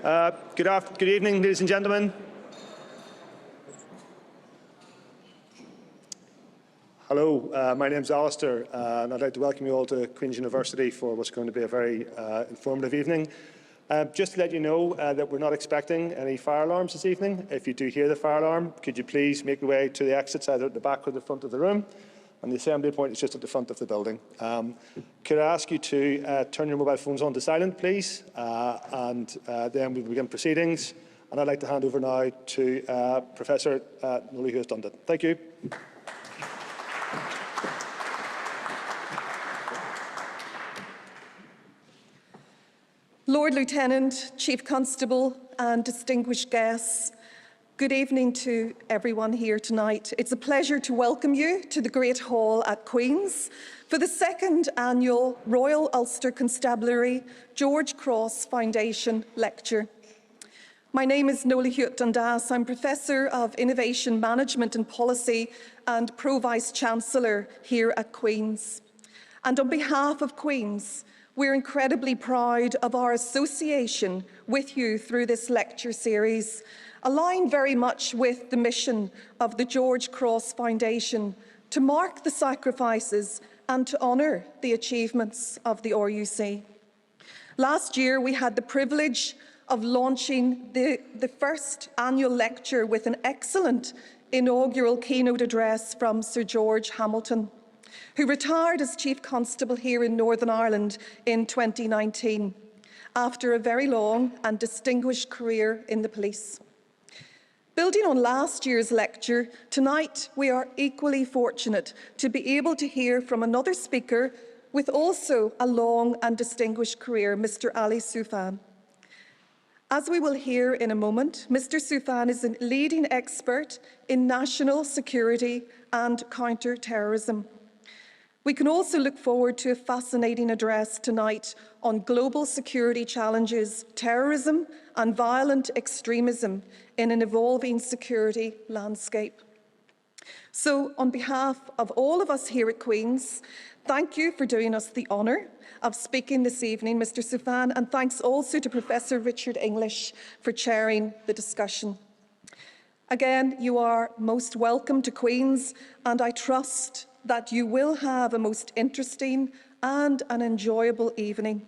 Good evening, ladies and gentlemen. Hello, my name is Ulster, and I'd like to welcome you all to Queen's University for what's going to be a very informative evening. Just to let you know that we're not expecting any fire alarms this evening. If you do hear the fire alarm, could you please make your way to the exits either at the back or the front of the room? And the assembly point is just at the front of the building. Could I ask you to turn your mobile phones on to silent, please? Then we will begin proceedings. And I'd like to hand over now to Professor Nola Hughes-Dundon. Thank you. Lord Lieutenant, Chief Constable and distinguished guests, good evening to everyone here tonight. It's a pleasure to welcome you to the Great Hall at Queen's for the second annual Royal Ulster Constabulary George Cross Foundation Lecture. My name is Nola Hughes-Dundon. I'm Professor of Innovation Management and Policy and Pro-Vice-Chancellor here at Queen's. And on behalf of Queen's, we're incredibly proud of our association with you through this lecture series, aligned very much with the mission of the George Cross Foundation to mark the sacrifices and to honour the achievements of the RUC. Last year, we had the privilege of launching the first annual lecture with an excellent inaugural keynote address from Sir George Hamilton, who retired as Chief Constable here in Northern Ireland in 2019, after a very long and distinguished career in the police. Building on last year's lecture, tonight we are equally fortunate to be able to hear from another speaker with also a long and distinguished career, Mr. Ali Soufan. As we will hear in a moment, Mr. Soufan is a leading expert in national security and counter-terrorism. We can also look forward to a fascinating address tonight on global security challenges, terrorism and violent extremism in an evolving security landscape. So, on behalf of all of us here at Queen's, thank you for doing us the honour of speaking this evening, Mr. Soufan, and thanks also to Professor Richard English for chairing the discussion. Again, you are most welcome to Queen's, and I trust that you will have a most interesting and an enjoyable evening.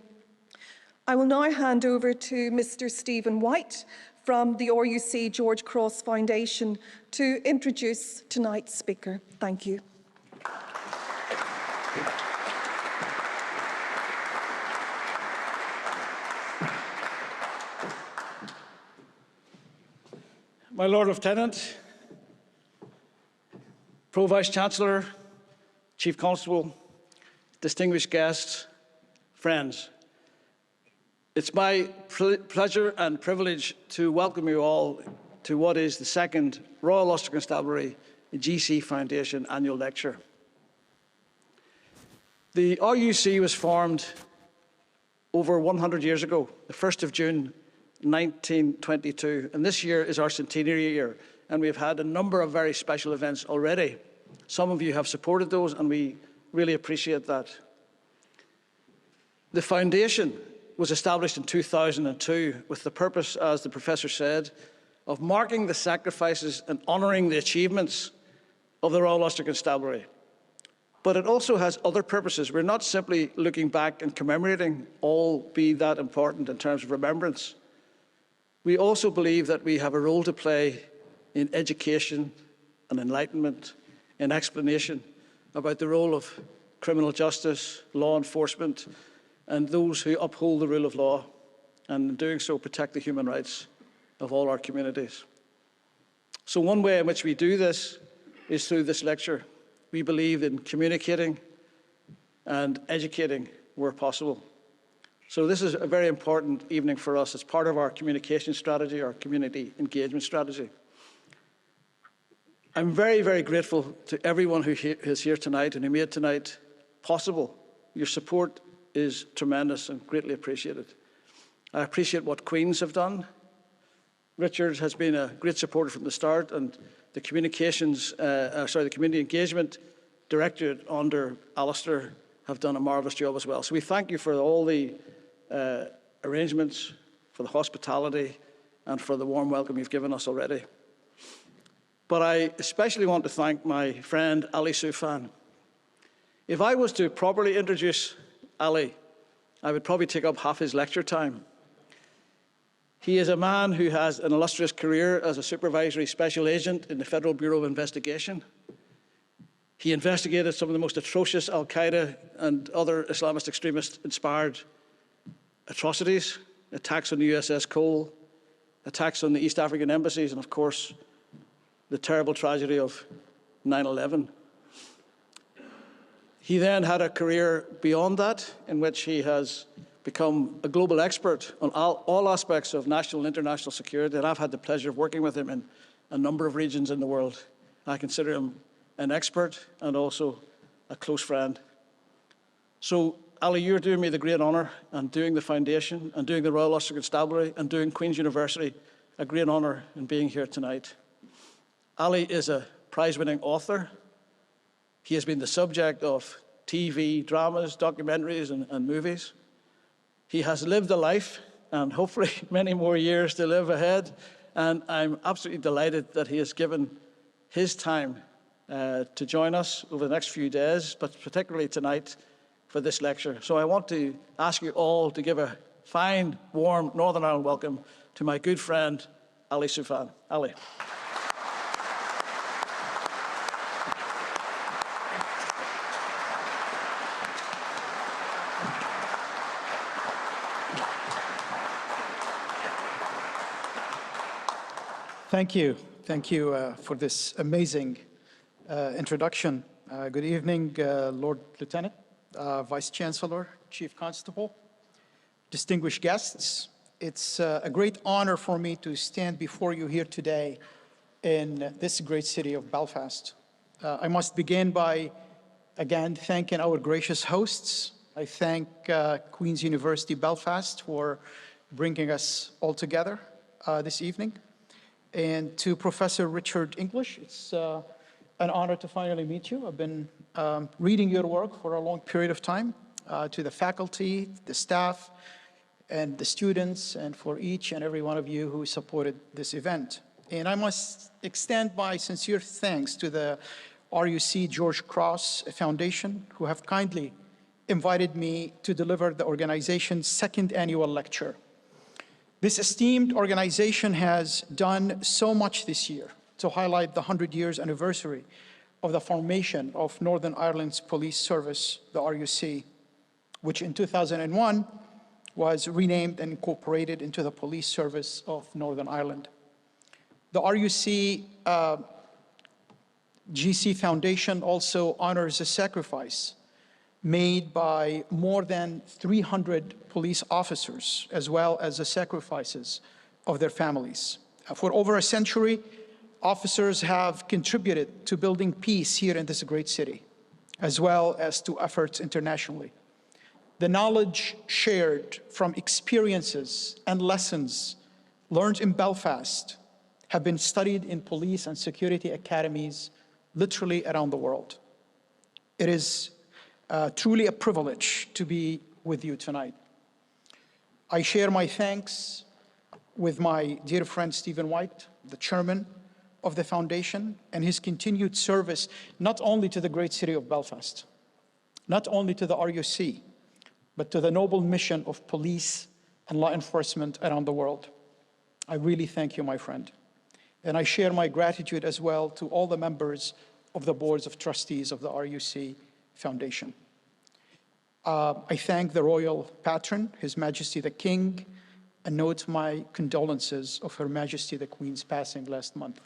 I will now hand over to Mr. Stephen White from the RUC George Cross Foundation to introduce tonight's speaker. Thank you. My Lord Lieutenant, Pro-Vice-Chancellor, Chief Constable, distinguished guests, friends. It's my pleasure and privilege to welcome you all to what is the second Royal Ulster Constabulary GC Foundation Annual Lecture. The RUC was formed over 100 years ago, the 1st of June 1922, and this year is our centenary year, and we've had a number of very special events already. Some of you have supported those, and we really appreciate that. The foundation was established in 2002 with the purpose, as the Professor said, of marking the sacrifices and honouring the achievements of the Royal Ulster Constabulary. But it also has other purposes. We're not simply looking back and commemorating, all be that important in terms of remembrance. We also believe that we have a role to play in education and enlightenment, in explanation about the role of criminal justice, law enforcement, and those who uphold the rule of law, and in doing so protect the human rights of all our communities. So one way in which we do this is through this lecture. We believe in communicating and educating where possible. So this is a very important evening for us as part of our communication strategy, our community engagement strategy. I'm very, very grateful to everyone who is here tonight and who made tonight possible. Your support is tremendous and greatly appreciated. I appreciate what Queen's have done. Richard has been a great supporter from the start, and the the Community Engagement Directorate under Alistair have done a marvellous job as well. So we thank you for all the arrangements, for the hospitality, and for the warm welcome you've given us already. But I especially want to thank my friend Ali Soufan. If I was to properly introduce Ali, I would probably take up half his lecture time. He is a man who has an illustrious career as a supervisory special agent in the Federal Bureau of Investigation. He investigated some of the most atrocious Al-Qaeda and other Islamist extremist-inspired atrocities, attacks on the USS Cole, attacks on the East African embassies, and of course, the terrible tragedy of 9/11. He then had a career beyond that, in which he has become a global expert on all aspects of national and international security, and I've had the pleasure of working with him in a number of regions in the world. I consider him an expert and also a close friend. So, Ali, you're doing me the great honour, and doing the Foundation, and doing the Royal Ulster Constabulary, and doing Queen's University a great honour in being here tonight. Ali is a prize-winning author. He has been the subject of TV, dramas, documentaries, and movies. He has lived a life, and hopefully many more years to live ahead, and I'm absolutely delighted that he has given his time to join us over the next few days, but particularly tonight for this lecture. So I want to ask you all to give a fine, warm Northern Ireland welcome to my good friend, Ali Soufan. Ali. Thank you. Thank you for this amazing introduction. Good evening, Lord Lieutenant, Vice Chancellor, Chief Constable, distinguished guests. It's a great honor for me to stand before you here today in this great city of Belfast. I must begin by, again, thanking our gracious hosts. I thank Queen's University Belfast for bringing us all together this evening. And to Professor Richard English, it's an honor to finally meet you. I've been reading your work for a long period of time. To the faculty, the staff, and the students, and for each and every one of you who supported this event. And I must extend my sincere thanks to the RUC George Cross Foundation, who have kindly invited me to deliver the organization's second annual lecture. This esteemed organization has done so much this year to highlight the 100 years anniversary of the formation of Northern Ireland's police service, the RUC, which in 2001 was renamed and incorporated into the Police Service of Northern Ireland. The RUC GC Foundation also honors the sacrifice made by more than 300 police officers, as well as the sacrifices of their families. For over a century, officers have contributed to building peace here in this great city, as well as to efforts internationally. The knowledge shared from experiences and lessons learned in Belfast have been studied in police and security academies literally around the world. It is truly a privilege to be with you tonight. I share my thanks with my dear friend Stephen White, the chairman of the foundation, and his continued service not only to the great city of Belfast, not only to the RUC, but to the noble mission of police and law enforcement around the world. I really thank you, my friend. And I share my gratitude as well to all the members of the boards of trustees of the RUC Foundation. I thank the royal patron, His Majesty the King, and note my condolences of Her Majesty the Queen's passing last month.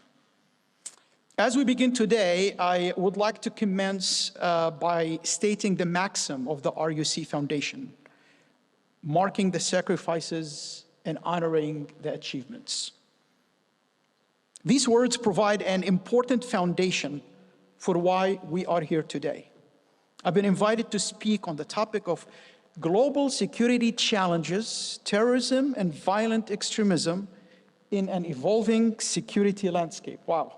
As we begin today, I would like to commence by stating the maxim of the RUC Foundation, marking the sacrifices and honoring the achievements. These words provide an important foundation for why we are here today. I've been invited to speak on the topic of global security challenges, terrorism, and violent extremism in an evolving security landscape. Wow.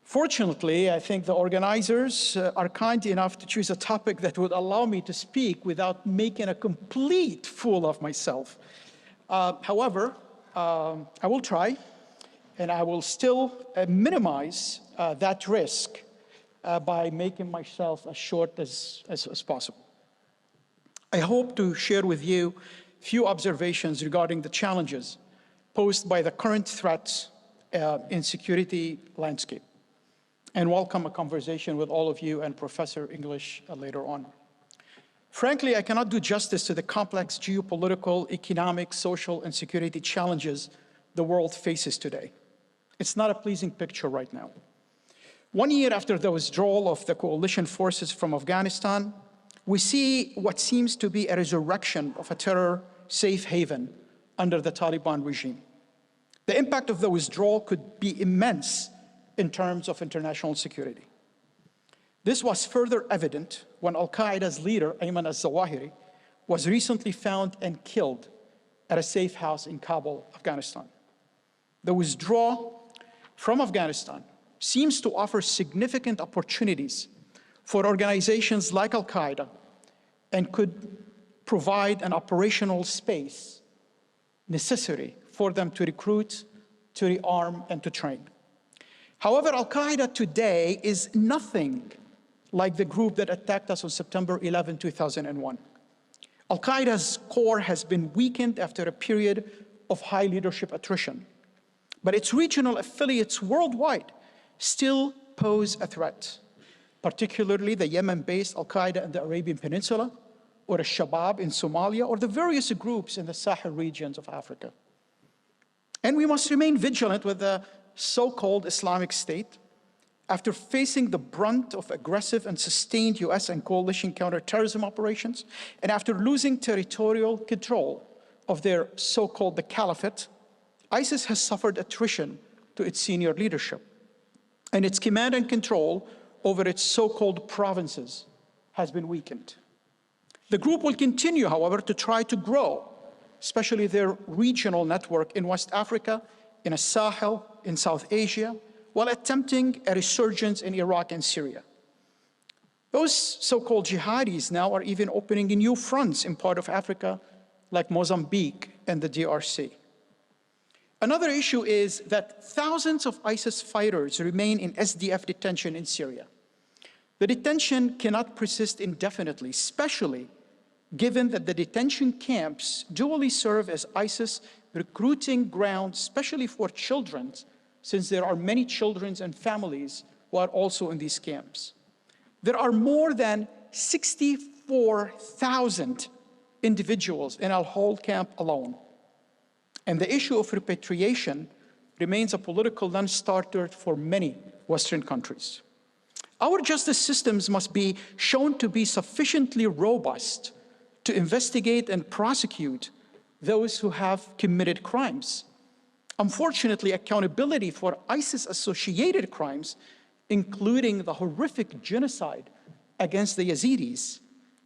Fortunately, I think the organizers are kind enough to choose a topic that would allow me to speak without making a complete fool of myself. However, I will try, and I will still minimize that risk by making myself as short as possible. I hope to share with you a few observations regarding the challenges posed by the current threats in security landscape, and welcome a conversation with all of you and Professor English later on. Frankly, I cannot do justice to the complex geopolitical, economic, social, and security challenges the world faces today. It's not a pleasing picture right now. 1 year after the withdrawal of the coalition forces from Afghanistan, we see what seems to be a resurrection of a terror safe haven under the Taliban regime. The impact of the withdrawal could be immense in terms of international security. This was further evident when Al-Qaeda's leader, Ayman al-Zawahiri, was recently found and killed at a safe house in Kabul, Afghanistan. The withdrawal from Afghanistan seems to offer significant opportunities for organizations like Al-Qaeda and could provide an operational space necessary for them to recruit, to rearm, and to train. However, Al-Qaeda today is nothing like the group that attacked us on September 11, 2001. Al-Qaeda's core has been weakened after a period of high leadership attrition, but its regional affiliates worldwide still pose a threat, particularly the Yemen-based Al-Qaeda in the Arabian Peninsula, or Al-Shabaab in Somalia, or the various groups in the Sahel regions of Africa. And we must remain vigilant with the so-called Islamic State. After facing the brunt of aggressive and sustained US and coalition counterterrorism operations, and after losing territorial control of their so-called the Caliphate, ISIS has suffered attrition to its senior leadership, and its command and control over its so-called provinces has been weakened. The group will continue, however, to try to grow, especially their regional network in West Africa, in the Sahel, in South Asia, while attempting a resurgence in Iraq and Syria. Those so-called jihadis now are even opening new fronts in part of Africa, like Mozambique and the DRC. Another issue is that thousands of ISIS fighters remain in SDF detention in Syria. The detention cannot persist indefinitely, especially given that the detention camps dually serve as ISIS recruiting grounds, especially for children, since there are many children and families who are also in these camps. There are more than 64,000 individuals in Al-Hol camp alone. And the issue of repatriation remains a political non-starter for many Western countries. Our justice systems must be shown to be sufficiently robust to investigate and prosecute those who have committed crimes. Unfortunately, accountability for ISIS-associated crimes, including the horrific genocide against the Yazidis,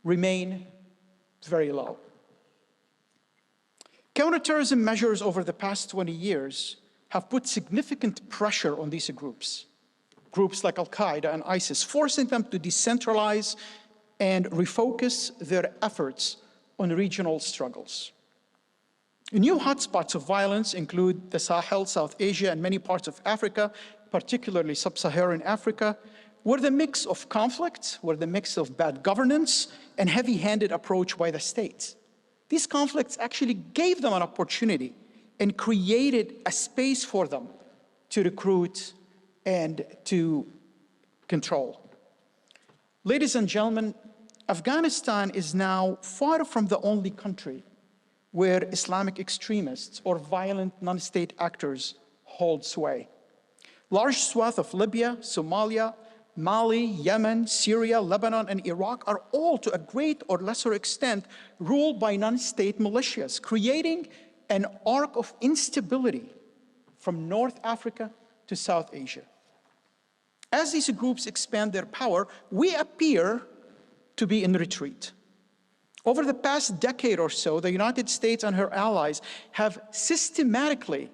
remain very low. Counterterrorism measures over the past 20 years have put significant pressure on these groups like Al-Qaeda and ISIS, forcing them to decentralize and refocus their efforts on regional struggles. New hotspots of violence include the Sahel, South Asia, and many parts of Africa, particularly sub-Saharan Africa, where the mix of conflict, where the mix of bad governance and heavy-handed approach by the state. These conflicts actually gave them an opportunity and created a space for them to recruit and to control. Ladies and gentlemen, Afghanistan is now far from the only country where Islamic extremists or violent non-state actors hold sway. Large swaths of Libya, Somalia, Mali, Yemen, Syria, Lebanon, and Iraq are all, to a great or lesser extent, ruled by non-state militias, creating an arc of instability from North Africa to South Asia. As these groups expand their power, we appear to be in retreat. Over the past decade or so, the United States and her allies have systematically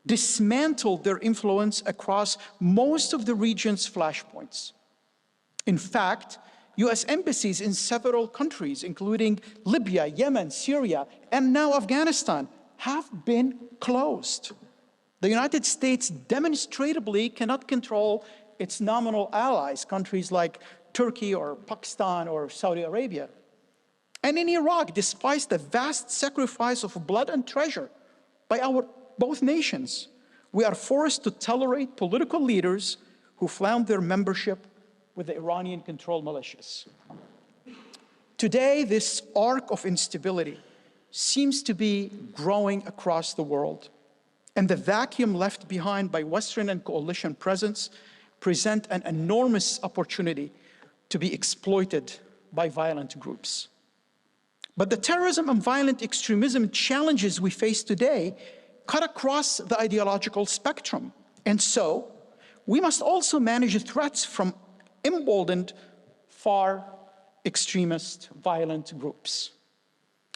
dismantled their influence across most of the region's flashpoints. In fact, US embassies in several countries, including Libya, Yemen, Syria, and now Afghanistan, have been closed. The United States demonstrably cannot control its nominal allies, countries like Turkey or Pakistan or Saudi Arabia. And in Iraq, despite the vast sacrifice of blood and treasure by both nations, we are forced to tolerate political leaders who found their membership with the Iranian-controlled militias. Today, this arc of instability seems to be growing across the world, and the vacuum left behind by Western and coalition presence present an enormous opportunity to be exploited by violent groups. But the terrorism and violent extremism challenges we face today cut across the ideological spectrum. And so, we must also manage threats from emboldened far extremist violent groups.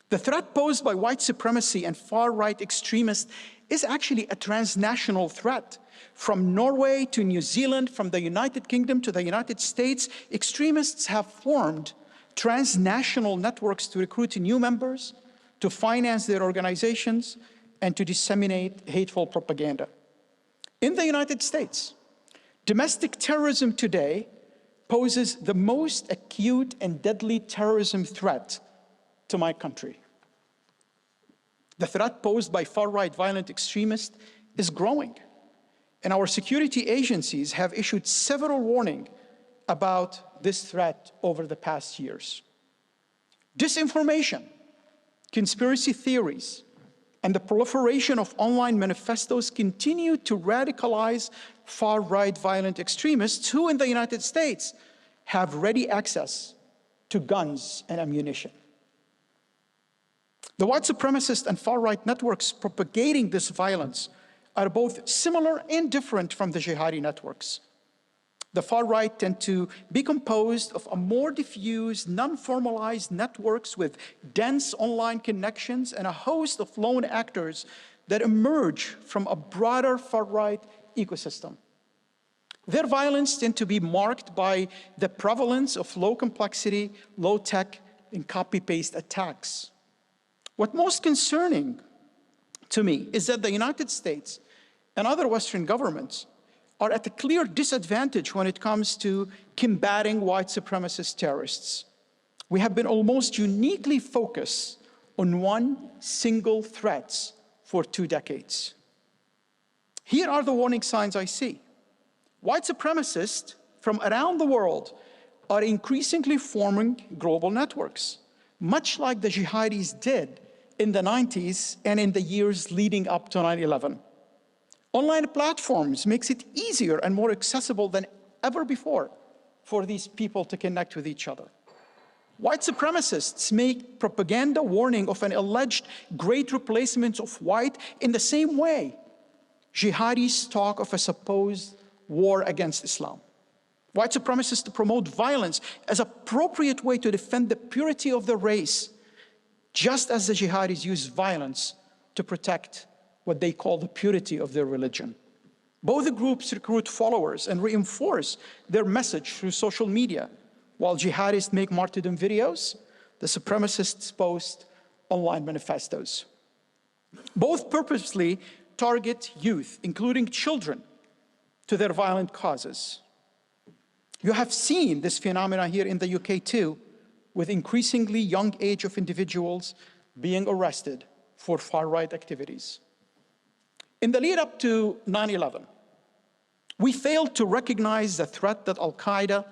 The threat posed by white supremacy and far-right extremists is actually a transnational threat. From Norway to New Zealand, from the United Kingdom to the United States, extremists have formed transnational networks to recruit new members, to finance their organizations, and to disseminate hateful propaganda. In the United States, domestic terrorism today poses the most acute and deadly terrorism threat to my country. The threat posed by far-right violent extremists is growing, and our security agencies have issued several warnings about this threat over the past years. Disinformation, conspiracy theories, and the proliferation of online manifestos continue to radicalize far-right violent extremists who in the United States have ready access to guns and ammunition. The white supremacist and far-right networks propagating this violence are both similar and different from the jihadi networks. The far-right tend to be composed of a more diffuse, non-formalized networks with dense online connections and a host of lone actors that emerge from a broader far-right ecosystem. Their violence tends to be marked by the prevalence of low-complexity, low-tech, and copy-paste attacks. What's most concerning to me is that the United States and other Western governments are at a clear disadvantage when it comes to combating white supremacist terrorists. We have been almost uniquely focused on one single threat for 2 decades. Here are the warning signs I see. White supremacists from around the world are increasingly forming global networks, much like the jihadis did in the 90s and in the years leading up to 9/11. Online platforms makes it easier and more accessible than ever before for these people to connect with each other. White supremacists make propaganda warning of an alleged great replacement of white in the same way jihadis talk of a supposed war against Islam. White supremacists promote violence as an appropriate way to defend the purity of the race, just as the jihadis use violence to protect what they call the purity of their religion. Both groups recruit followers and reinforce their message through social media. While jihadists make martyrdom videos, the supremacists post online manifestos. Both purposely target youth, including children, to their violent causes. You have seen this phenomenon here in the UK too, with increasingly young age of individuals being arrested for far-right activities. In the lead up to 9/11, we failed to recognize the threat that Al-Qaeda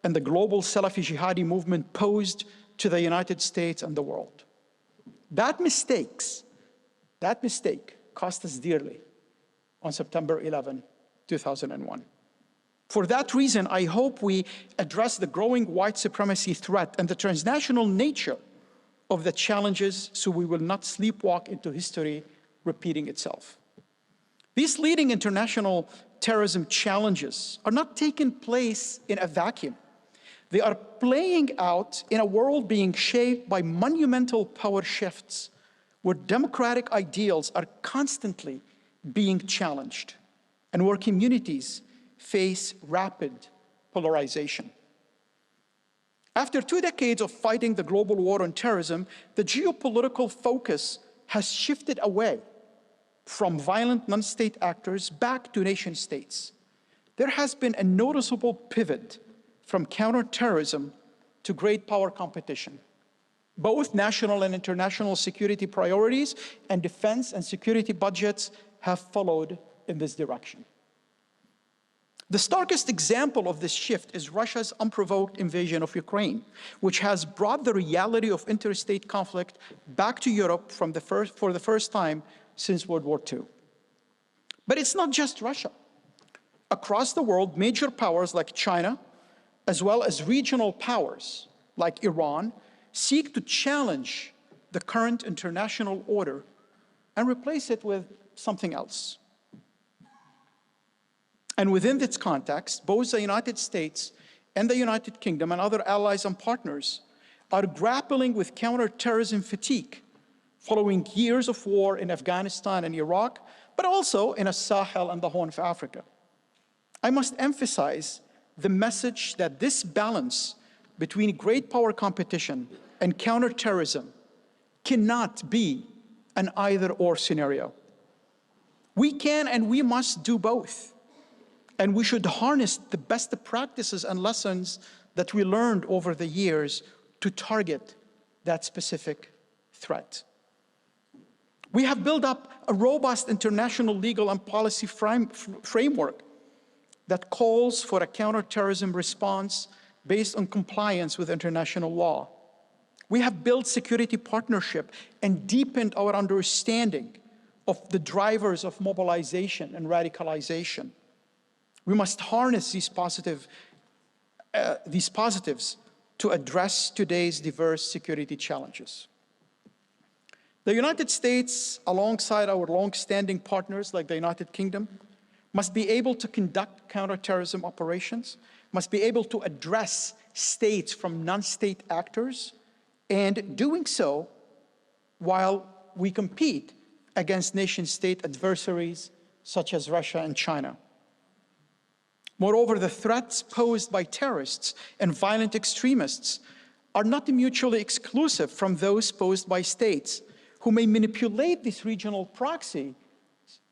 and the global Salafi jihadi movement posed to the United States and the world. That mistake cost us dearly on September 11, 2001. For that reason, I hope we address the growing white supremacy threat and the transnational nature of the challenges so we will not sleepwalk into history repeating itself. These leading international terrorism challenges are not taking place in a vacuum. They are playing out in a world being shaped by monumental power shifts, where democratic ideals are constantly being challenged, and where communities face rapid polarization. After 2 decades of fighting the global war on terrorism, the geopolitical focus has shifted away from violent non-state actors back to nation states. There has been a noticeable pivot from counterterrorism to great power competition. Both national and international security priorities and defense and security budgets have followed in this direction. The starkest example of this shift is Russia's unprovoked invasion of Ukraine, which has brought the reality of interstate conflict back to Europe for the first time since World War II. But it's not just Russia. Across the world, major powers like China, as well as regional powers like Iran, seek to challenge the current international order and replace it with something else. And within this context, both the United States and the United Kingdom and other allies and partners are grappling with counterterrorism fatigue following years of war in Afghanistan and Iraq, but also in the Sahel and the Horn of Africa. I must emphasize the message that this balance between great power competition and counterterrorism cannot be an either-or scenario. We can and we must do both. And we should harness the best practices and lessons that we learned over the years to target that specific threat. We have built up a robust international legal and policy framework that calls for a counterterrorism response based on compliance with international law. We have built security partnership and deepened our understanding of the drivers of mobilization and radicalization. We must harness these positives to address today's diverse security challenges. The United States, alongside our long-standing partners like the United Kingdom, must be able to conduct counterterrorism operations, must be able to address states from non-state actors, and doing so while we compete against nation-state adversaries such as Russia and China. Moreover, the threats posed by terrorists and violent extremists are not mutually exclusive from those posed by states who may manipulate this regional proxy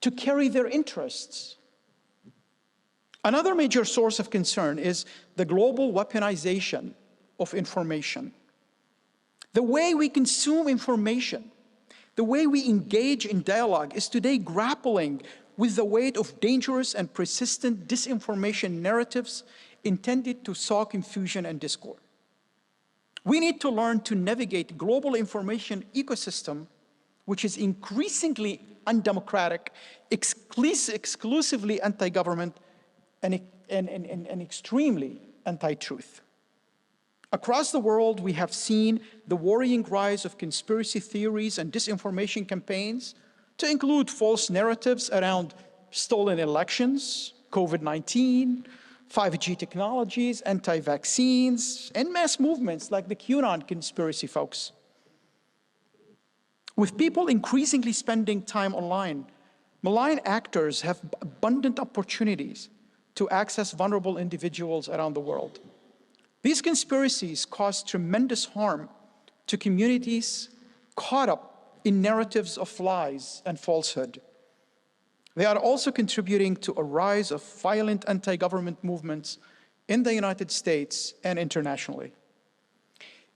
to carry their interests. Another major source of concern is the global weaponization of information. The way we consume information, the way we engage in dialogue is today grappling with the weight of dangerous and persistent disinformation narratives intended to sow confusion and discord. We need to learn to navigate global information ecosystem, which is increasingly undemocratic, exclusively anti-government, and extremely anti-truth. Across the world, we have seen the worrying rise of conspiracy theories and disinformation campaigns, to include false narratives around stolen elections, COVID-19, 5G technologies, anti-vaccines, and mass movements like the QAnon conspiracy folks. With people increasingly spending time online, malign actors have abundant opportunities to access vulnerable individuals around the world. These conspiracies cause tremendous harm to communities caught up in narratives of lies and falsehood. They are also contributing to a rise of violent anti-government movements in the United States and internationally.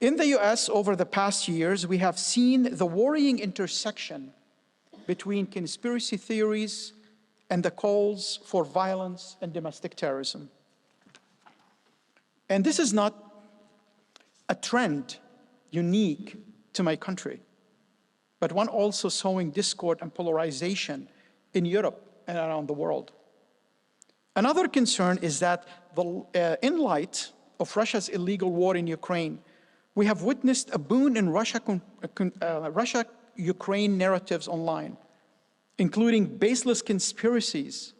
In the US, over the past years, we have seen the worrying intersection between conspiracy theories and the calls for violence and domestic terrorism. And this is not a trend unique to my country, but one also sowing discord and polarization in Europe and around the world. Another concern is that in light of Russia's illegal war in Ukraine, we have witnessed a boom in Russia-Ukraine narratives online, including baseless conspiracies,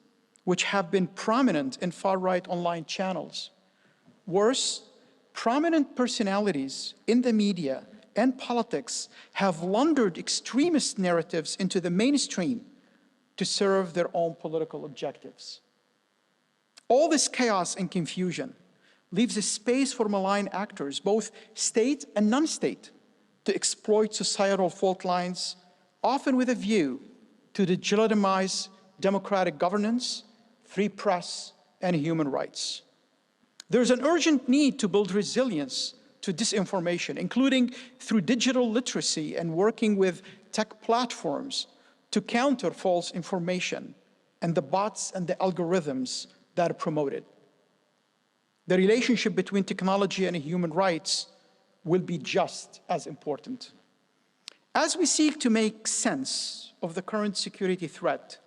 which have been prominent in far-right online channels. Worse, prominent personalities in the media and politics have laundered extremist narratives into the mainstream to serve their own political objectives. All this chaos and confusion leaves a space for malign actors, both state and non-state, to exploit societal fault lines often with a view to legitimize democratic governance, free press, and human rights. There's an urgent need to build resilience to disinformation, including through digital literacy and working with tech platforms to counter false information and the bots and the algorithms that are promoted. The relationship between technology and human rights will be just as important. As we seek to make sense of the current security threat,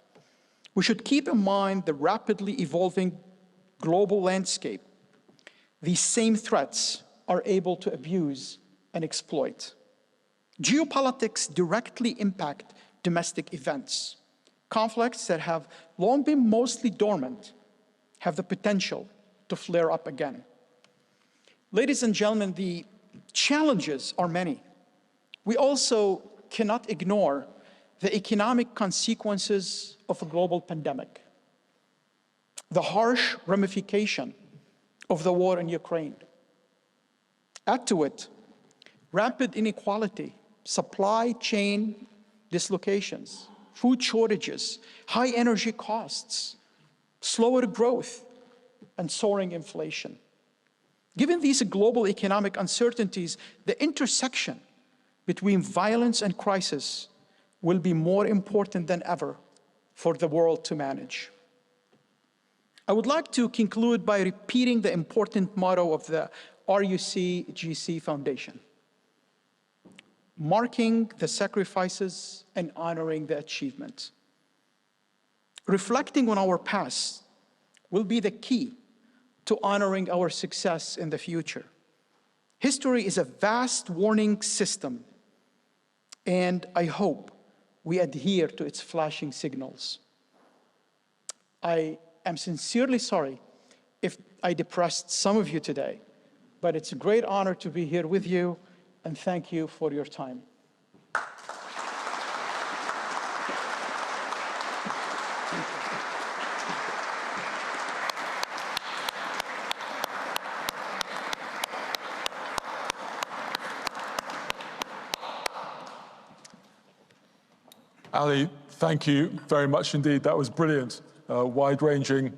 we should keep in mind the rapidly evolving global landscape. These same threats are able to abuse and exploit. Geopolitics directly impact domestic events. Conflicts that have long been mostly dormant have the potential to flare up again. Ladies and gentlemen, the challenges are many. We also cannot ignore the economic consequences of a global pandemic, the harsh ramification of the war in Ukraine. Add to it rapid inequality, supply chain dislocations, food shortages, high energy costs, slower growth, and soaring inflation. Given these global economic uncertainties, the intersection between violence and crisis will be more important than ever for the world to manage. I would like to conclude by repeating the important motto of the RUC-GC Foundation: marking the sacrifices and honoring the achievements. Reflecting on our past will be the key to honoring our success in the future. History is a vast warning system, and I hope we adhere to its flashing signals. I am sincerely sorry if I depressed some of you today, but it's a great honor to be here with you, and thank you for your time. Ali, thank you very much indeed. That was brilliant, wide-ranging,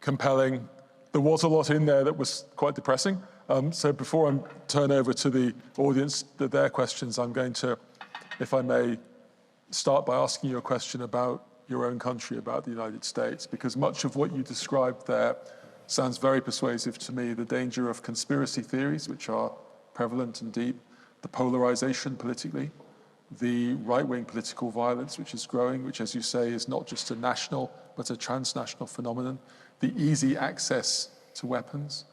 compelling. There was a lot in there that was quite depressing. So before I turn over to the audience, their questions, I'm going to, if I may, start by asking you a question about your own country, about the United States, because much of what you described there sounds very persuasive to me. The danger of conspiracy theories, which are prevalent and deep, the polarization politically, the right-wing political violence, which is growing, which, as you say, is not just a national, but a transnational phenomenon, the easy access to weapons,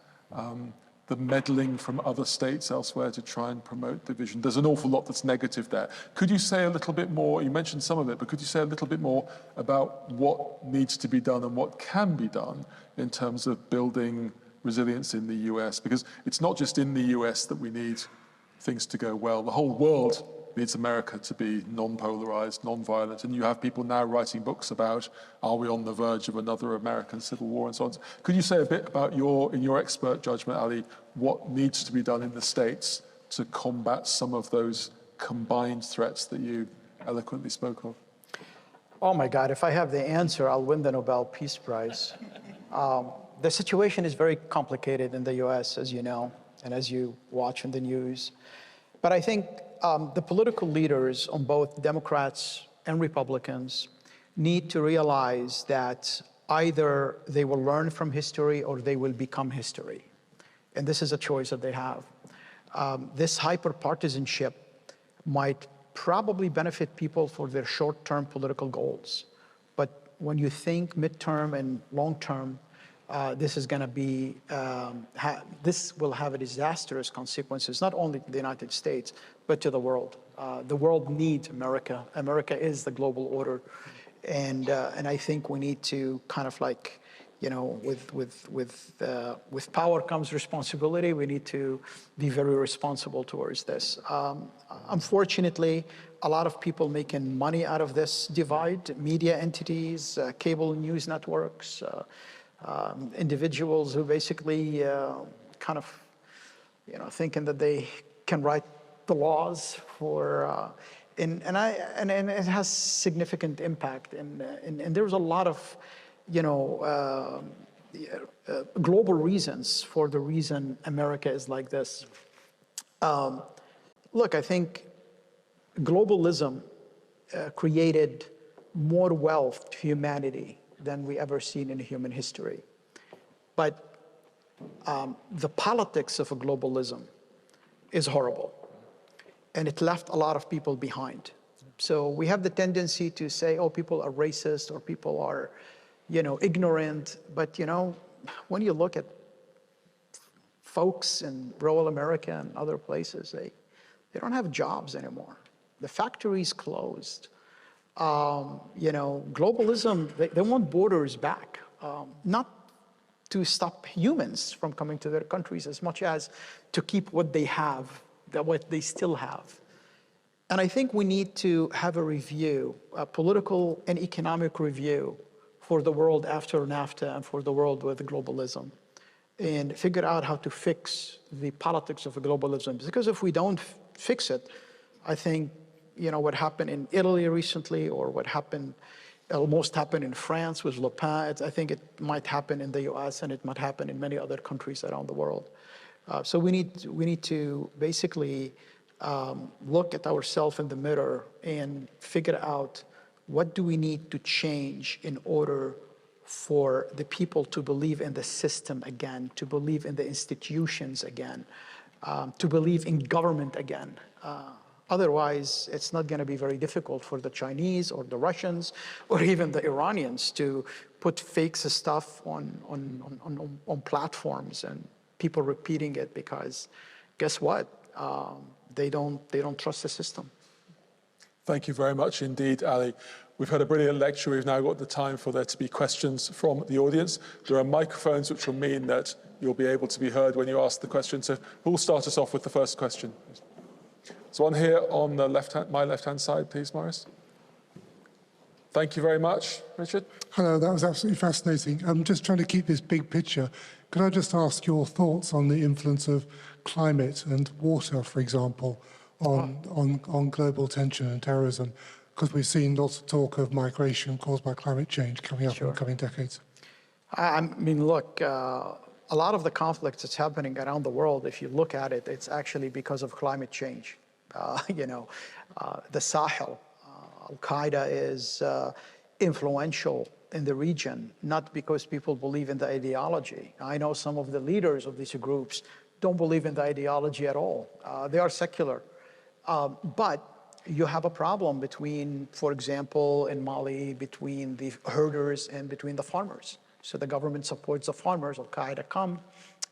the meddling from other states elsewhere to try and promote division. There's an awful lot that's negative there. Could you say a little bit more, you mentioned some of it, but could you say a little bit more about what needs to be done and what can be done in terms of building resilience in the US? Because it's not just in the US that we need things to go well. The whole world needs America to be non-polarized, non-violent, and you have people now writing books about, are we on the verge of another American civil war and so on. Could you say a bit about in your expert judgment, Ali, what needs to be done in the States to combat some of those combined threats that you eloquently spoke of? Oh my God, if I have the answer, I'll win the Nobel Peace Prize. The situation is very complicated in the US, as you know, and as you watch in the news. But I think the political leaders on both Democrats and Republicans need to realize that either they will learn from history or they will become history. And this is a choice that they have. This hyper-partisanship might probably benefit people for their short-term political goals. But when you think midterm and long-term, this is going to be, this will have a disastrous consequences, not only to the United States, but to the world. The world needs America. America is the global order. And I think we need to kind of like, you know, with power comes responsibility. We need to be very responsible towards this. Unfortunately, a lot of people making money out of this divide, media entities, cable news networks, individuals who basically kind of, you know, thinking that they can write the laws for, and it has significant impact. And there's a lot of, global reasons for the reason America is like this. Look, I think globalism created more wealth to humanity than we ever seen in human history. But the politics of globalism is horrible, and it left a lot of people behind. So we have the tendency to say, oh, people are racist or people are, ignorant. But, when you look at folks in rural America and other places, they don't have jobs anymore. The factories closed. Globalism, they want borders back, not to stop humans from coming to their countries as much as to keep what they have, what they still have. And I think we need to have a review, a political and economic review for the world after NAFTA and for the world with globalism, and figure out how to fix the politics of globalism. Because if we don't fix it, I think, what happened in Italy recently, or what almost happened in France with Le Pen, I think it might happen in the US, and it might happen in many other countries around the world. So we need to basically look at ourselves in the mirror and figure out what do we need to change in order for the people to believe in the system again, to believe in the institutions again, to believe in government again. Otherwise, it's not going to be very difficult for the Chinese or the Russians or even the Iranians to put fake stuff on platforms and people repeating it, because guess what? They don't trust the system. Thank you very much indeed, Ali. We've had a brilliant lecture. We've now got the time for there to be questions from the audience. There are microphones which will mean that you'll be able to be heard when you ask the question. So who'll start us off with the first question? So one here on the my left-hand side, please, Maurice. Thank you very much. Richard? Hello, that was absolutely fascinating. I'm just trying to keep this big picture. Could I just ask your thoughts on the influence of climate and water, for example, on global tension and terrorism? Because we've seen lots of talk of migration caused by climate change coming up in the coming decades. I mean, look, a lot of the conflicts that's happening around the world, if you look at it, it's actually because of climate change. The Sahel, Al-Qaeda is influential in the region, not because people believe in the ideology. I know some of the leaders of these groups don't believe in the ideology at all. They are secular. But you have a problem between, for example, in Mali, between the herders and between the farmers. So the government supports the farmers, Al-Qaeda come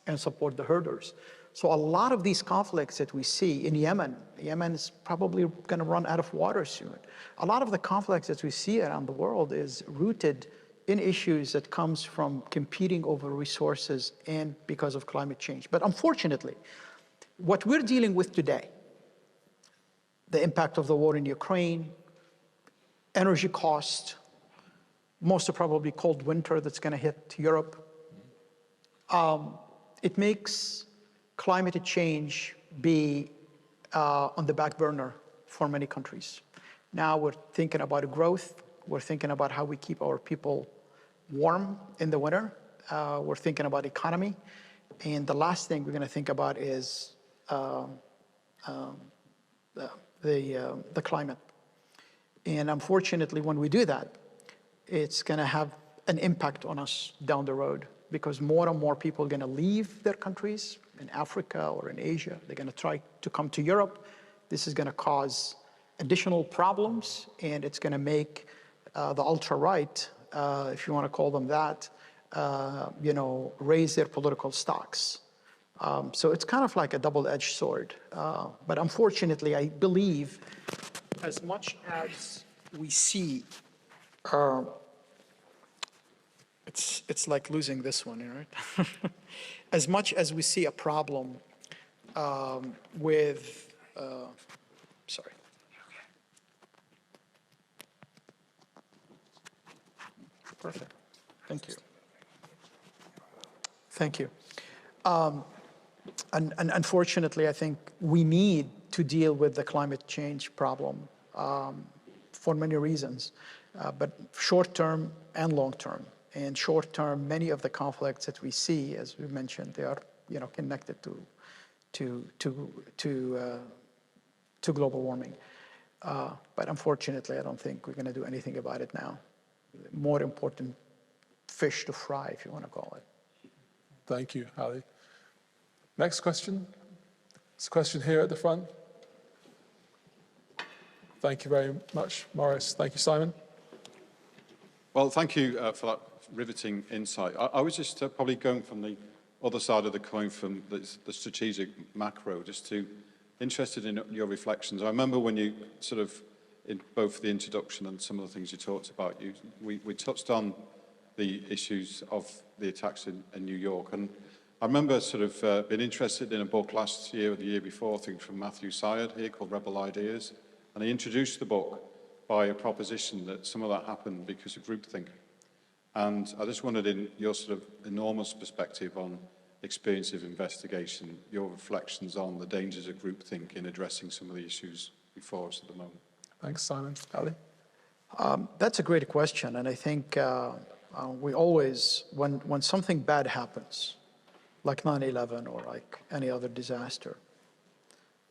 and support the herders. So a lot of these conflicts that we see in Yemen is probably going to run out of water soon. A lot of the conflicts that we see around the world is rooted in issues that comes from competing over resources and because of climate change. But unfortunately, what we're dealing with today, the impact of the war in Ukraine, energy cost, most probably cold winter that's going to hit Europe, it makes climate change be on the back burner for many countries. Now we're thinking about growth. We're thinking about how we keep our people warm in the winter. We're thinking about economy. And the last thing we're going to think about is the climate. And unfortunately, when we do that, it's going to have an impact on us down the road, because more and more people are going to leave their countries in Africa or in Asia. They're going to try to come to Europe. This is going to cause additional problems, and it's going to make the ultra-right, if you want to call them that, raise their political stocks. So it's kind of like a double-edged sword. But unfortunately, I believe as much as we see, it's like losing this one, right? As much as we see a problem with, sorry. Perfect. Thank you. Thank you. And unfortunately, I think we need to deal with the climate change problem for many reasons, but short-term and long-term. And short-term, many of the conflicts that we see, as we mentioned, they are connected to global warming. But unfortunately, I don't think we're going to do anything about it now. More important fish to fry, if you want to call it. Thank you, Ali. Next question. This question here at the front. Thank you very much, Morris. Thank you, Simon. Well, thank you for that riveting insight. I was just probably going from the other side of the coin, from the strategic macro, just to interested in your reflections. I remember when you sort of, in both the introduction and some of the things you talked about, we touched on the issues of the attacks in New York. And I remember sort of being interested in a book last year or the year before, I think from Matthew Syed here, called Rebel Ideas. And he introduced the book by a proposition that some of that happened because of groupthink. And I just wondered, in your sort of enormous perspective on experience of investigation, your reflections on the dangers of groupthink in addressing some of the issues before us at the moment. Thanks, Simon. Ali? That's a great question, and I think we always, when something bad happens, like 9/11 or like any other disaster,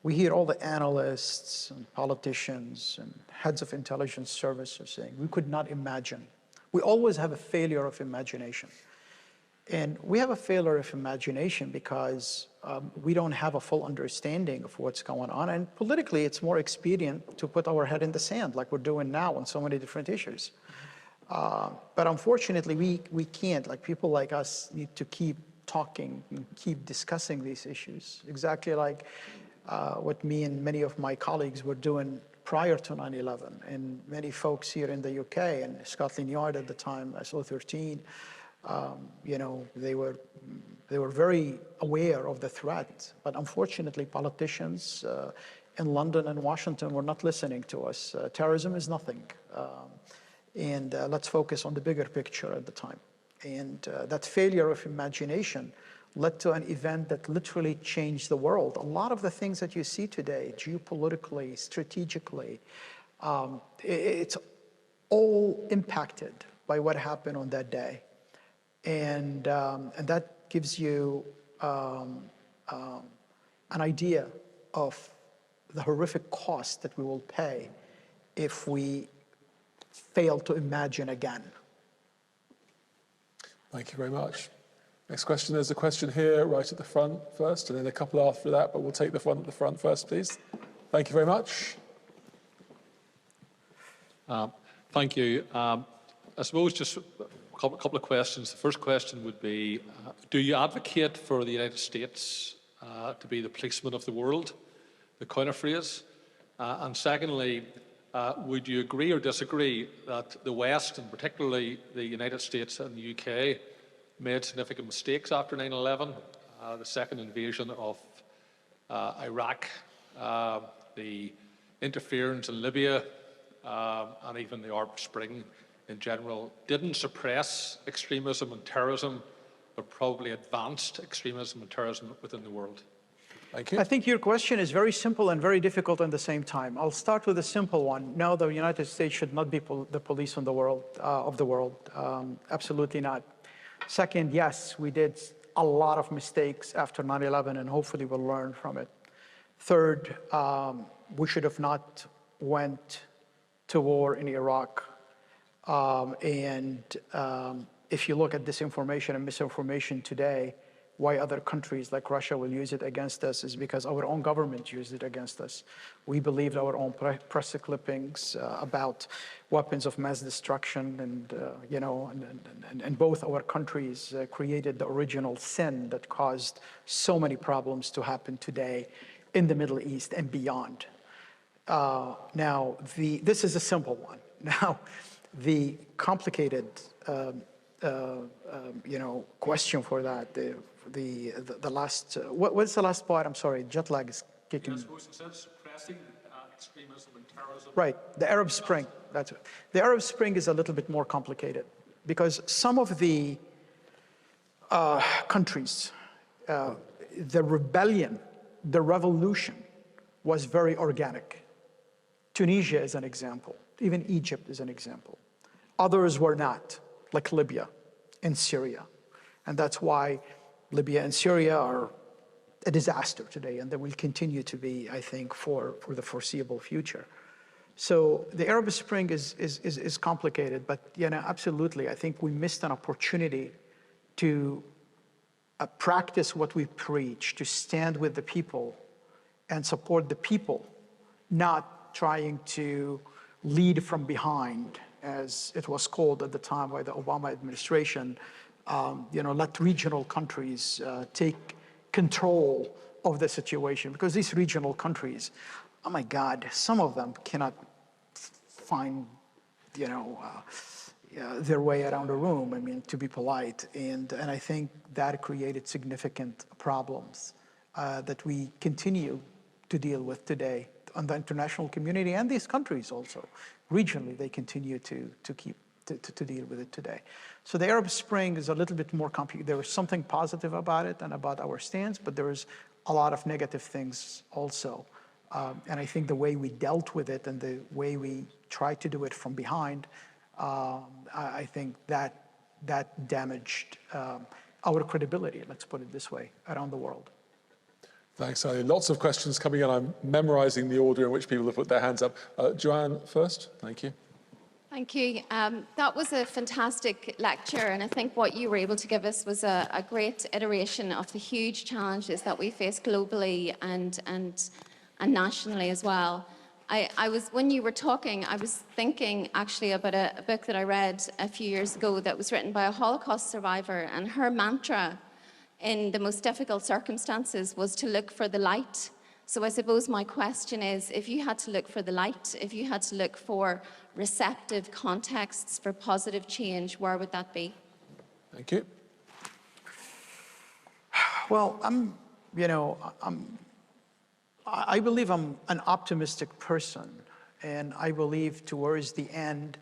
we hear all the analysts and politicians and heads of intelligence services saying, we could not imagine. We always have a failure of imagination. And we have a failure of imagination because we don't have a full understanding of what's going on. And politically, it's more expedient to put our head in the sand like we're doing now on so many different issues. But unfortunately, we can't. Like, people like us need to keep talking and keep discussing these issues. Exactly like what me and many of my colleagues were doing prior to 9/11. And many folks here in the UK and Scotland Yard at the time, SO13, they were very aware of the threat, but unfortunately politicians in London and Washington were not listening to us. Terrorism is nothing, and let's focus on the bigger picture at the time. And that failure of imagination led to an event that literally changed the world. A lot of the things that you see today, geopolitically, strategically, it's all impacted by what happened on that day. And that gives you an idea of the horrific cost that we will pay if we fail to imagine again. Thank you very much. Next question, there's a question here right at the front first, and then a couple after that, but we'll take the one at the front first, please. Thank you very much. Thank you. I suppose just a couple of questions. The first question would be, do you advocate for the United States to be the policeman of the world, the counter-phrase? And secondly, would you agree or disagree that the West, and particularly the United States and the UK, made significant mistakes after 9/11, the second invasion of Iraq, the interference in Libya, and even the Arab Spring in general, didn't suppress extremism and terrorism, but probably advanced extremism and terrorism within the world? Thank you. I think your question is very simple and very difficult at the same time. I'll start with the simple one. No, the United States should not be the police of the world. Absolutely not. Second, yes, we did a lot of mistakes after 9/11, and hopefully we'll learn from it. Third, we should have not went to war in Iraq. If you look at disinformation and misinformation today, why other countries like Russia will use it against us is because our own government used it against us. We believed our own press clippings about weapons of mass destruction, and both our countries created the original sin that caused so many problems to happen today in the Middle East and beyond. Now, this is a simple one. Now, the complicated question for that, the last, what's the last part? I'm sorry, jet lag is kicking. I suppose instead of suppressing extremism and terrorism. Right, the Arab Spring, that's it. The Arab Spring is a little bit more complicated because some of the countries, the rebellion, the revolution was very organic. Tunisia is an example. Even Egypt is an example. Others were not, like Libya and Syria. And that's why Libya and Syria are a disaster today, and they will continue to be, I think, for the foreseeable future. So the Arab Spring is complicated, but absolutely, I think we missed an opportunity to practice what we preach, to stand with the people and support the people, not trying to lead from behind, as it was called at the time by the Obama administration. Let regional countries take control of the situation, because these regional countries, oh my God, some of them cannot find, their way around a room, I mean, to be polite. And I think that created significant problems that we continue to deal with today on the international community, and these countries also. Regionally, they continue to deal with it today. So the Arab Spring is a little bit more complicated. There was something positive about it and about our stance, but there was a lot of negative things also. And I think the way we dealt with it and the way we tried to do it from behind, I think that damaged our credibility, let's put it this way, around the world. Thanks, Ali. Lots of questions coming in. I'm memorising the order in which people have put their hands up. Joanne first. Thank you. Thank you. That was a fantastic lecture, and I think what you were able to give us was a great iteration of the huge challenges that we face globally and nationally as well. When you were talking, I was thinking actually about a book that I read a few years ago that was written by a Holocaust survivor, and her mantra in the most difficult circumstances was to look for the light. So I suppose my question is, if you had to look for the light, if you had to look for receptive contexts for positive change, where would that be? Thank you. Well, I believe I'm an optimistic person, and I believe towards the end,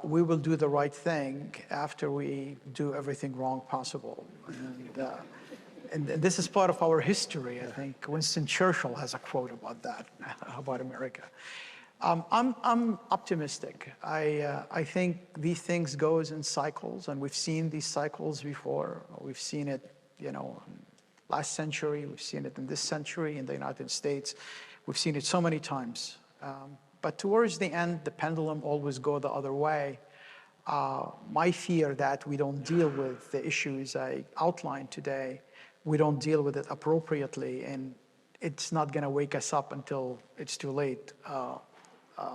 we will do the right thing after we do everything wrong possible. And this is part of our history. I think Winston Churchill has a quote about that, about America. I'm optimistic. I think these things goes in cycles, and we've seen these cycles before. We've seen it, last century. We've seen it in this century in the United States. We've seen it so many times. But towards the end, the pendulum always goes the other way. My fear that we don't deal with the issues I outlined today, we don't deal with it appropriately, and it's not going to wake us up until it's too late,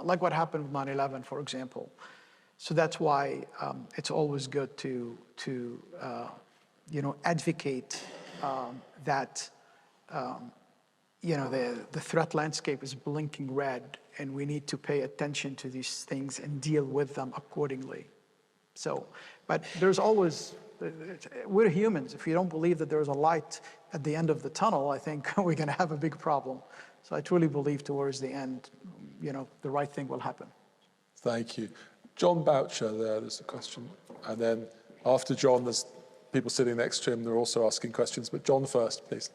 like what happened with 9/11, for example. So that's why it's always good to advocate that the threat landscape is blinking red, and we need to pay attention to these things and deal with them accordingly. So, but there's always, we're humans. If you don't believe that there's a light at the end of the tunnel, I think we're going to have a big problem. So I truly believe towards the end, the right thing will happen. Thank you. John Boucher, there's a question. And then after John, there's people sitting next to him. They're also asking questions. But John first, please.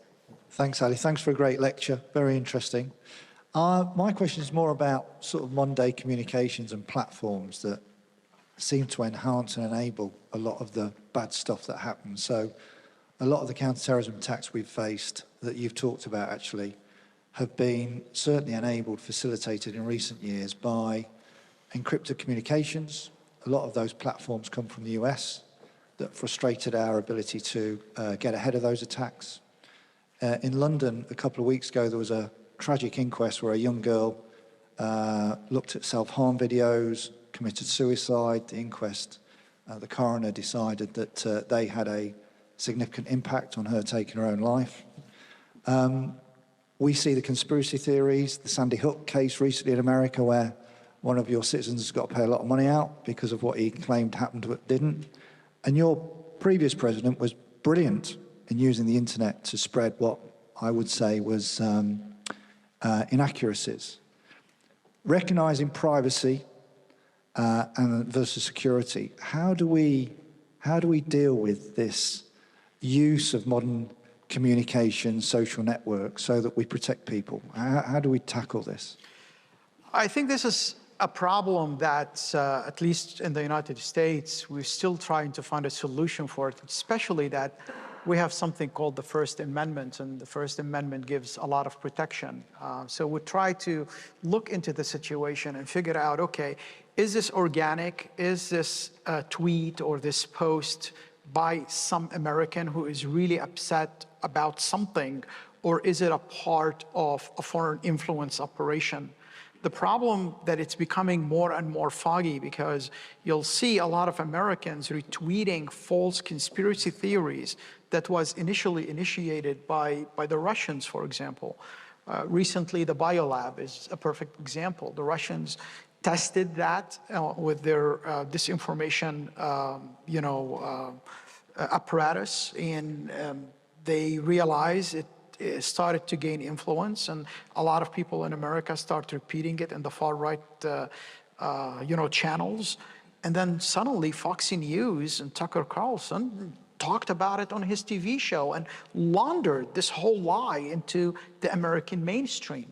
Thanks, Ali. Thanks for a great lecture. Very interesting. My question is more about sort of modern-day communications and platforms that seem to enhance and enable a lot of the bad stuff that happens. So a lot of the counter-terrorism attacks we've faced that you've talked about actually have been certainly enabled, facilitated in recent years by encrypted communications. A lot of those platforms come from the US that frustrated our ability to get ahead of those attacks. In London, a couple of weeks ago, there was a tragic inquest where a young girl looked at self-harm videos, committed suicide. The inquest, the coroner decided that they had a significant impact on her taking her own life. We see the conspiracy theories, the Sandy Hook case recently in America, where one of your citizens has got to pay a lot of money out because of what he claimed happened but didn't. And your previous president was brilliant in using the internet to spread what I would say was inaccuracies. Recognizing privacy and versus security, how do we deal with this use of modern communication, social networks, so that we protect people? How do we tackle this? I think this is a problem that, at least in the United States, we're still trying to find a solution for it, especially that we have something called the First Amendment, and the First Amendment gives a lot of protection. So we try to look into the situation and figure out, okay, is this organic? Is this a tweet or this post by some American who is really upset about something, or is it a part of a foreign influence operation? The problem that it's becoming more and more foggy, because you'll see a lot of Americans retweeting false conspiracy theories that was initially initiated by the Russians, for example. Recently, the biolab is a perfect example. The Russians tested that with their disinformation, apparatus, and they realized it started to gain influence, and a lot of people in America start repeating it in the far right, channels. And then suddenly Fox News and Tucker Carlson talked about it on his TV show and laundered this whole lie into the American mainstream.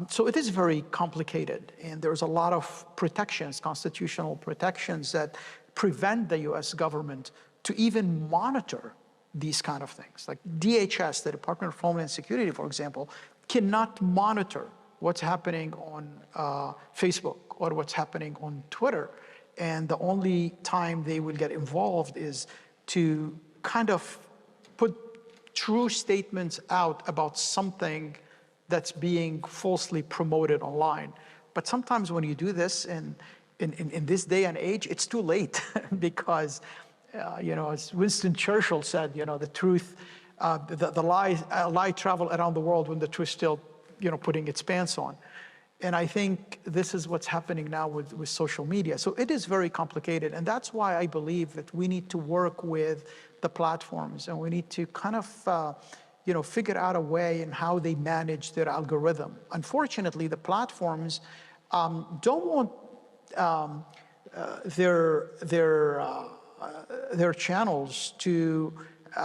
So it is very complicated, and there's a lot of protections, constitutional protections, that prevent the US government to even monitor these kind of things. Like DHS, the Department of Homeland Security, for example, cannot monitor what's happening on Facebook or what's happening on Twitter. And the only time they will get involved is to kind of put true statements out about something that's being falsely promoted online. But sometimes when you do this in this day and age, it's too late because as Winston Churchill said, the truth, the lie travel around the world when the truth still, putting its pants on. And I think this is what's happening now with social media. So it is very complicated. And that's why I believe that we need to work with the platforms, and we need to kind of, figure out a way in how they manage their algorithm. Unfortunately, the platforms don't want their channels to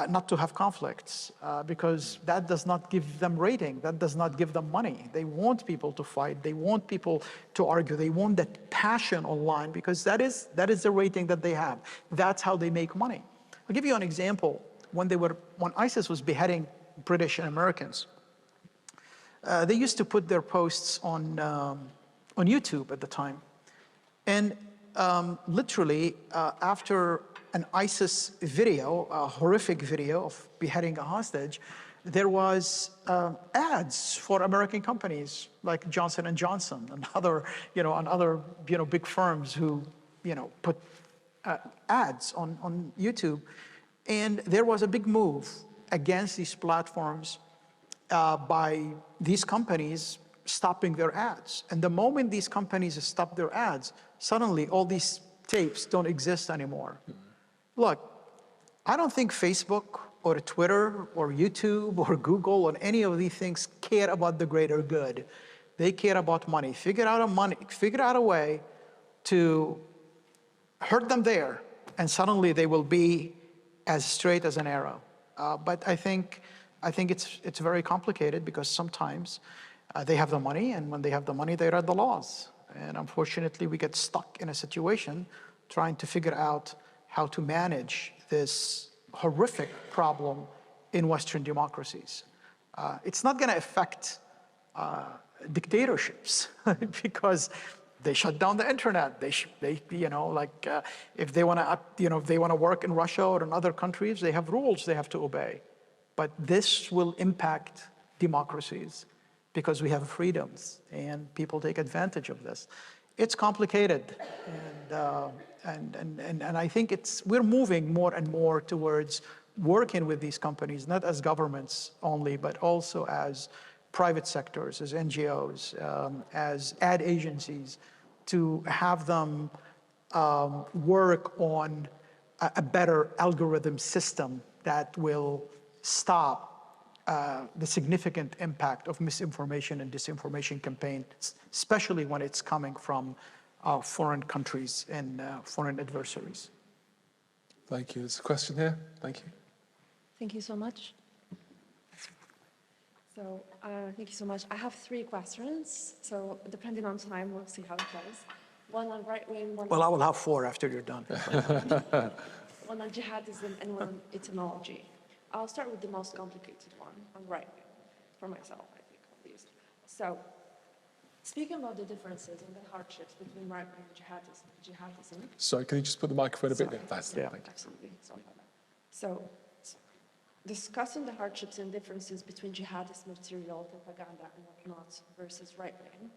not to have conflicts, because that does not give them rating, that does not give them money. They want people to fight, they want people to argue, they want that passion online, because that is the rating that they have. That's how they make money. I'll give you an example. When ISIS was beheading British and Americans, they used to put their posts on YouTube at the time. And literally, after an ISIS video, a horrific video of beheading a hostage, there was ads for American companies like Johnson & Johnson and other big firms who, put ads on YouTube. And there was a big move against these platforms by these companies stopping their ads. And the moment these companies stop their ads, suddenly all these tapes don't exist anymore. Look, I don't think Facebook or Twitter or YouTube or Google or any of these things care about the greater good. They care about money. Figure out a way to hurt them there, and suddenly they will be as straight as an arrow. But I think it's very complicated, because sometimes they have the money, and when they have the money, they read the laws. And unfortunately, we get stuck in a situation trying to figure out how to manage this horrific problem in Western democracies. It's not going to affect dictatorships because they shut down the internet. If they want to work in Russia or in other countries, they have rules they have to obey. But this will impact democracies because we have freedoms, and people take advantage of this. It's complicated, and I think we're moving more and more towards working with these companies, not as governments only, but also as private sectors, as NGOs, as ad agencies, to have them work on a better algorithm system that will stop the significant impact of misinformation and disinformation campaigns, especially when it's coming from foreign countries and foreign adversaries. Thank you. There's a question here. Thank you. Thank you so much. So Thank you so much. I have 3 questions. So depending on time, we'll see how it goes. One on right-wing, one Well, I on, will have 4 after you're done. one on jihadism, and one on etymology. I'll start with the most complicated one, on right-wing, for myself, I think, at least. So, speaking about the differences and the hardships between right-wing and jihadism. Sorry, can you just put the microphone a bit Sorry. down? That's Yeah. thank you. Absolutely, sorry about that. So, discussing the hardships and differences between jihadist material, propaganda, and whatnot versus right-wing,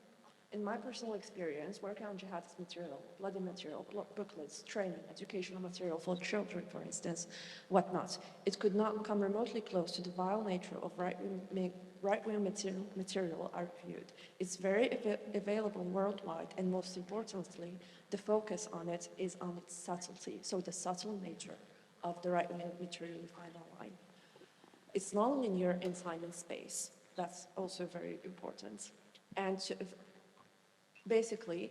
in my personal experience, working on jihadist material, bloody material, booklets, training, educational material for children, for instance, whatnot, it could not come remotely close to the vile nature of right-wing material I reviewed. It's very available worldwide, and most importantly, the focus on it is on its subtlety, so the subtle nature of the right-wing material we find online. It's non-linear in time and space. That's also very important. And basically,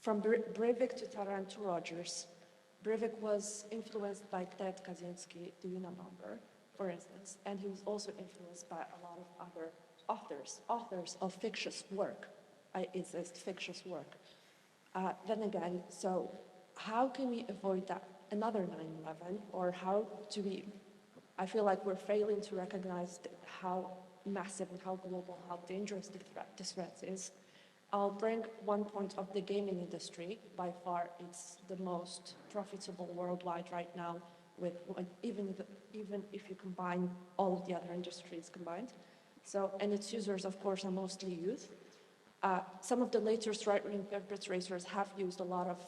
from Breivik to Taran to Rogers, Breivik was influenced by Ted Kaczynski, the Unabomber, for instance, and he was also influenced by a lot of other authors of fictitious work. I insist, fictitious work. Then again, so how can we avoid that another 9/11, or how do we, I feel like we're failing to recognize how massive and how global, how dangerous this threat is. I'll bring one point of the gaming industry. By far, it's the most profitable worldwide right now, even if you combine all of the other industries combined. So, and its users, of course, are mostly youth. Some of the latest right-wing perpetrators have used a lot of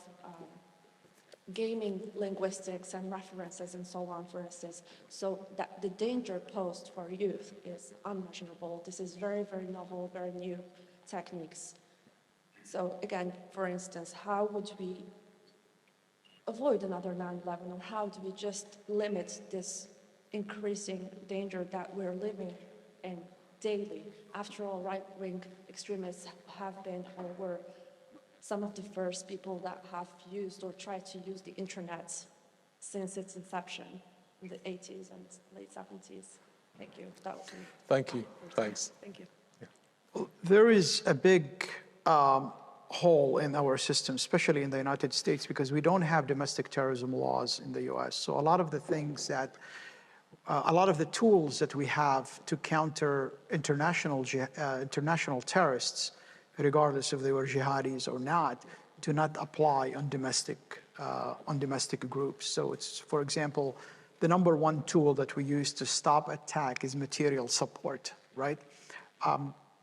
gaming linguistics and references and so on, for instance, so that the danger posed for youth is unmeasurable. This is very, very novel, very new techniques. So again, for instance, how would we avoid another 9/11, or how do we just limit this increasing danger that we're living in daily? After all, right-wing extremists have been or were some of the first people that have used or tried to use the internet since its inception in the 80s and late 70s. Thank you. That was me. Thank you. Thanks. Thank you. There is a big hole in our system, especially in the United States, because we don't have domestic terrorism laws in the US. So a lot of the things that, a lot of the tools that we have to counter international terrorists, regardless if they were jihadis or not, do not apply on domestic groups. So it's, for example, the number one tool that we use to stop attack is material support, right?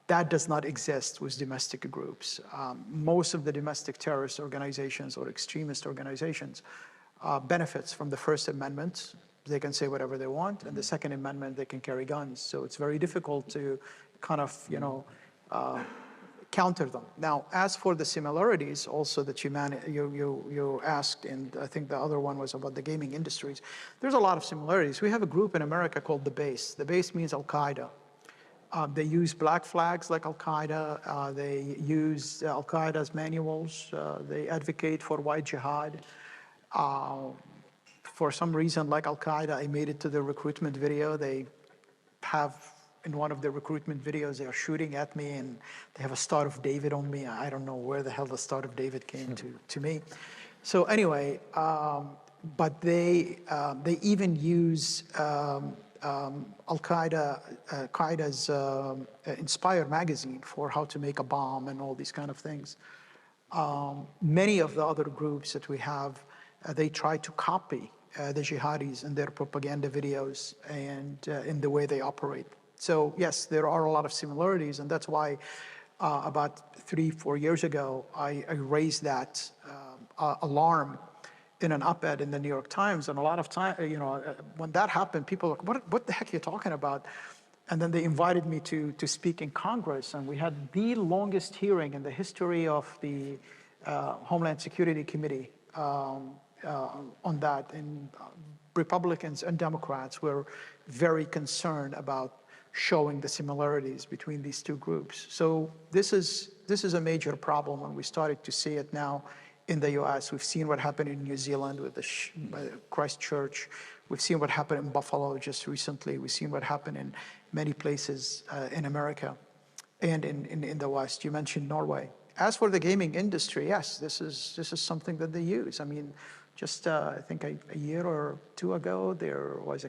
That does not exist with domestic groups. Most of the domestic terrorist organizations or extremist organizations benefits from the First Amendment. They can say whatever they want, and the Second Amendment, they can carry guns. So it's very difficult to kind of, counter them. Now, as for the similarities also that you asked, and I think the other one was about the gaming industries, there's a lot of similarities. We have a group in America called the Base. The Base means Al-Qaeda. They use black flags like Al-Qaeda. They use Al-Qaeda's manuals. They advocate for white jihad. For some reason, like Al-Qaeda, I made it to the recruitment video. They have, in one of the recruitment videos, they are shooting at me and they have a Star of David on me. I don't know where the hell the Star of David came to me. So anyway, but they even use Al-Qaeda's Inspire magazine for how to make a bomb and all these kind of things. Many of the other groups that we have, they try to copy the jihadis in their propaganda videos and in the way they operate. So yes, there are a lot of similarities, and that's why about 3-4 years ago, I raised that alarm in an op-ed in the New York Times. And a lot of time, when that happened, people were like, what the heck are you talking about? And then they invited me to speak in Congress, and we had the longest hearing in the history of the Homeland Security Committee on that. And Republicans and Democrats were very concerned about showing the similarities between these two groups. So this is a major problem, and we started to see it now in the US. We've seen what happened in New Zealand with the Christchurch We've seen what happened in Buffalo just recently. We've seen what happened in many places in America and in the West. You mentioned Norway. As for the gaming industry, yes, this is something that they use. I mean, just I think a year or two ago, there was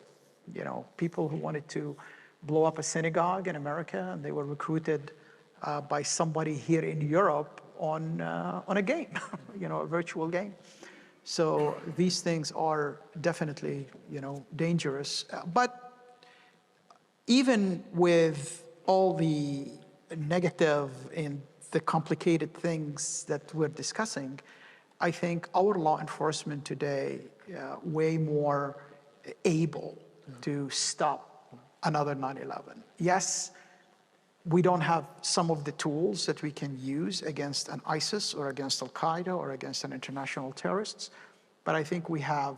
people who wanted to blow up a synagogue in America, and they were recruited by somebody here in Europe on a game, a virtual game. So these things are definitely, dangerous. But even with all the negative and the complicated things that we're discussing, I think our law enforcement today way more able to stop another 9/11. Yes, we don't have some of the tools that we can use against an ISIS or against Al-Qaeda or against an international terrorists, but I think we have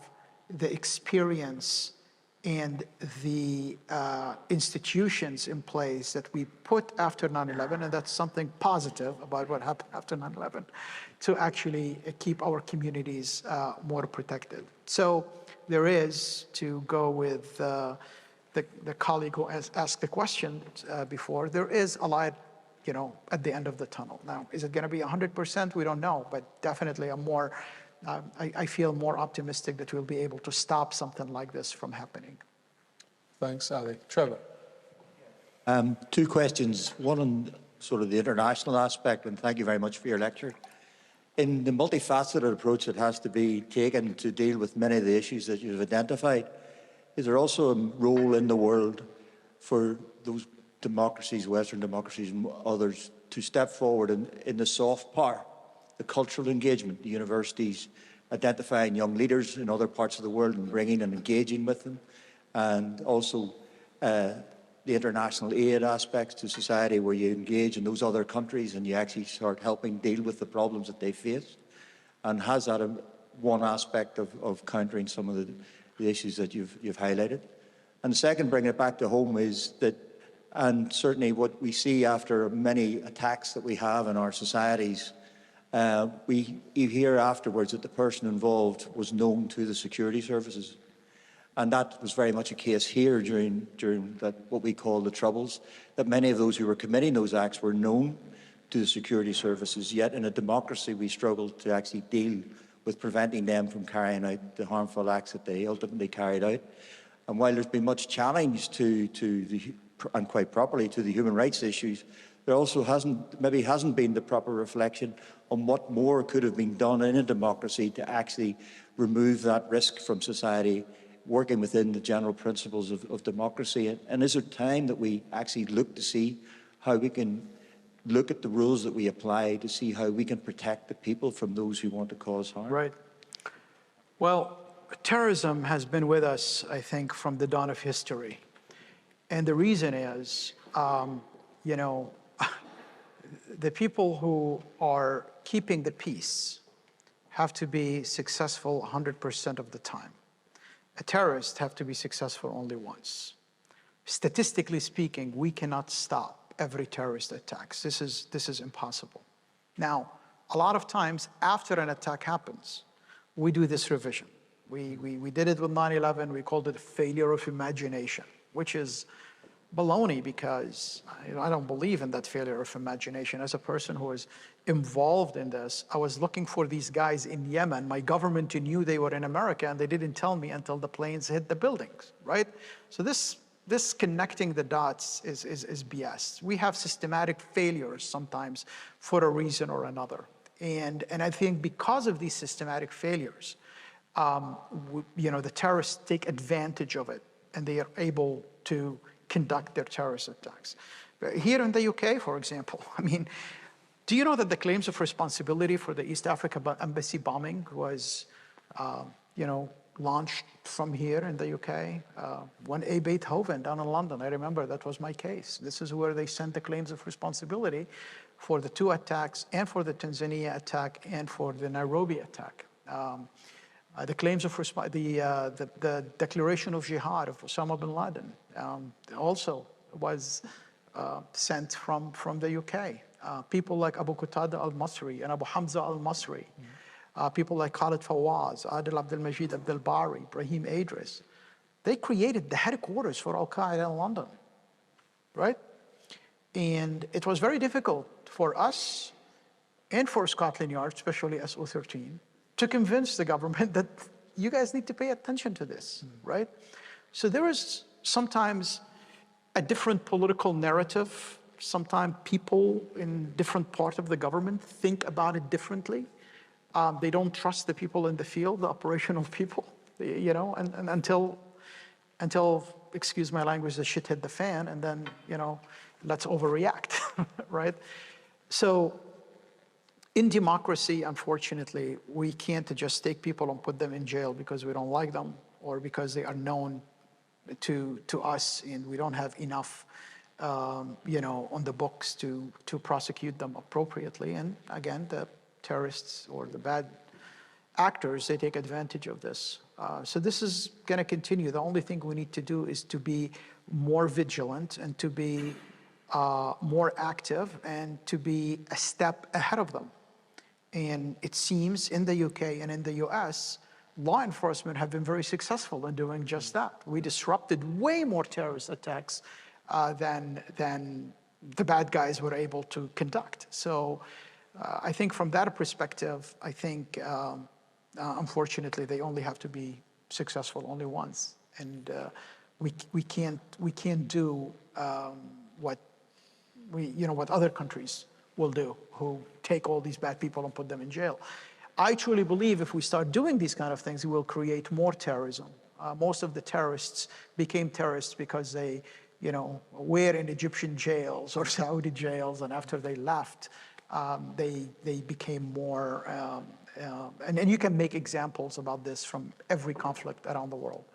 the experience and the institutions in place that we put after 9/11, and that's something positive about what happened after 9/11, to actually keep our communities more protected. So there is, to go with the colleague who has asked the question before, there is a light, at the end of the tunnel. Now, is it going to be 100%? We don't know, but definitely I feel more optimistic that we'll be able to stop something like this from happening. Thanks, Ali. Trevor. Two questions. One on sort of the international aspect, and thank you very much for your lecture. In the multifaceted approach that has to be taken to deal with many of the issues that you've identified, is there also a role in the world for those democracies, Western democracies and others, to step forward in the soft power, the cultural engagement, the universities identifying young leaders in other parts of the world and bringing and engaging with them, and also the international aid aspects to society where you engage in those other countries and you actually start helping deal with the problems that they face? And has that one aspect of countering some of the issues that you've highlighted? And the second, bringing it back to home, is that, and certainly what we see after many attacks that we have in our societies, you hear afterwards that the person involved was known to the security services. And that was very much a case here during that, what we call the Troubles, that many of those who were committing those acts were known to the security services, yet in a democracy we struggle to actually deal with preventing them from carrying out the harmful acts that they ultimately carried out. And while there's been much challenge and quite properly, to the human rights issues, there also hasn't been the proper reflection on what more could have been done in a democracy to actually remove that risk from society, working within the general principles of democracy. And is there time that we actually look to see how we can look at the rules that we apply to see how we can protect the people from those who want to cause harm? Right. Well, terrorism has been with us, I think, from the dawn of history. And the reason is, the people who are keeping the peace have to be successful 100% of the time. A terrorist have to be successful only once. Statistically speaking, we cannot stop every terrorist attack. This is impossible. Now, a lot of times after an attack happens, we do this revision. We did it with 9/11. We called it a failure of imagination, which is baloney, because I don't believe in that failure of imagination. As a person who is involved in this, I was looking for these guys in Yemen. My government knew they were in America, and they didn't tell me until the planes hit the buildings, right? So this connecting the dots is BS. We have systematic failures sometimes for a reason or another. And I think because of these systematic failures, the terrorists take advantage of it, and they are able to conduct their terrorist attacks. Here in the UK, for example, do you know that the claims of responsibility for the East Africa embassy bombing was, launched from here in the UK? 1A Beethoven down in London, I remember that was my case. This is where they sent the claims of responsibility for the two attacks, and for the Tanzania attack, and for the Nairobi attack. The claims of the declaration of jihad of Osama bin Laden also was sent from the UK. People like Abu Qatada al-Masri and Abu Hamza al-Masri, people like Khalid Fawaz, Adil Abdel Majid Abdel Bari, Brahim Idris, They created the headquarters for Al-Qaeda in London, right? And it was very difficult for us and for Scotland Yard, especially SO13, to convince the government that you guys need to pay attention to this, right? So there is sometimes a different political narrative. Sometimes people in different parts of the government think about it differently. They don't trust the people in the field, the operational people, you know, and until, excuse my language, the shit hit the fan, and then, you know, let's overreact, right? So in democracy, unfortunately, we can't just take people and put them in jail because we don't like them or because they are known to us and we don't have enough, you know, on the books to prosecute them appropriately. And again, the terrorists or the bad actors, they take advantage of this. So this is going to continue. The only thing we need to do is to be more vigilant and to be more active and to be a step ahead of them. And it seems in the UK and in the US, law enforcement have been very successful in doing just that. We disrupted way more terrorist attacks than the bad guys were able to conduct. So I think from that perspective, I think unfortunately they only have to be successful only once, and we can't do what other countries will do, who take all these bad people and put them in jail. I truly believe if we start doing these kind of things, we will create more terrorism. Most of the terrorists became terrorists because they, you know, were in Egyptian jails or Saudi jails, and after they left, they became more, and you can make examples about this from every conflict around the world.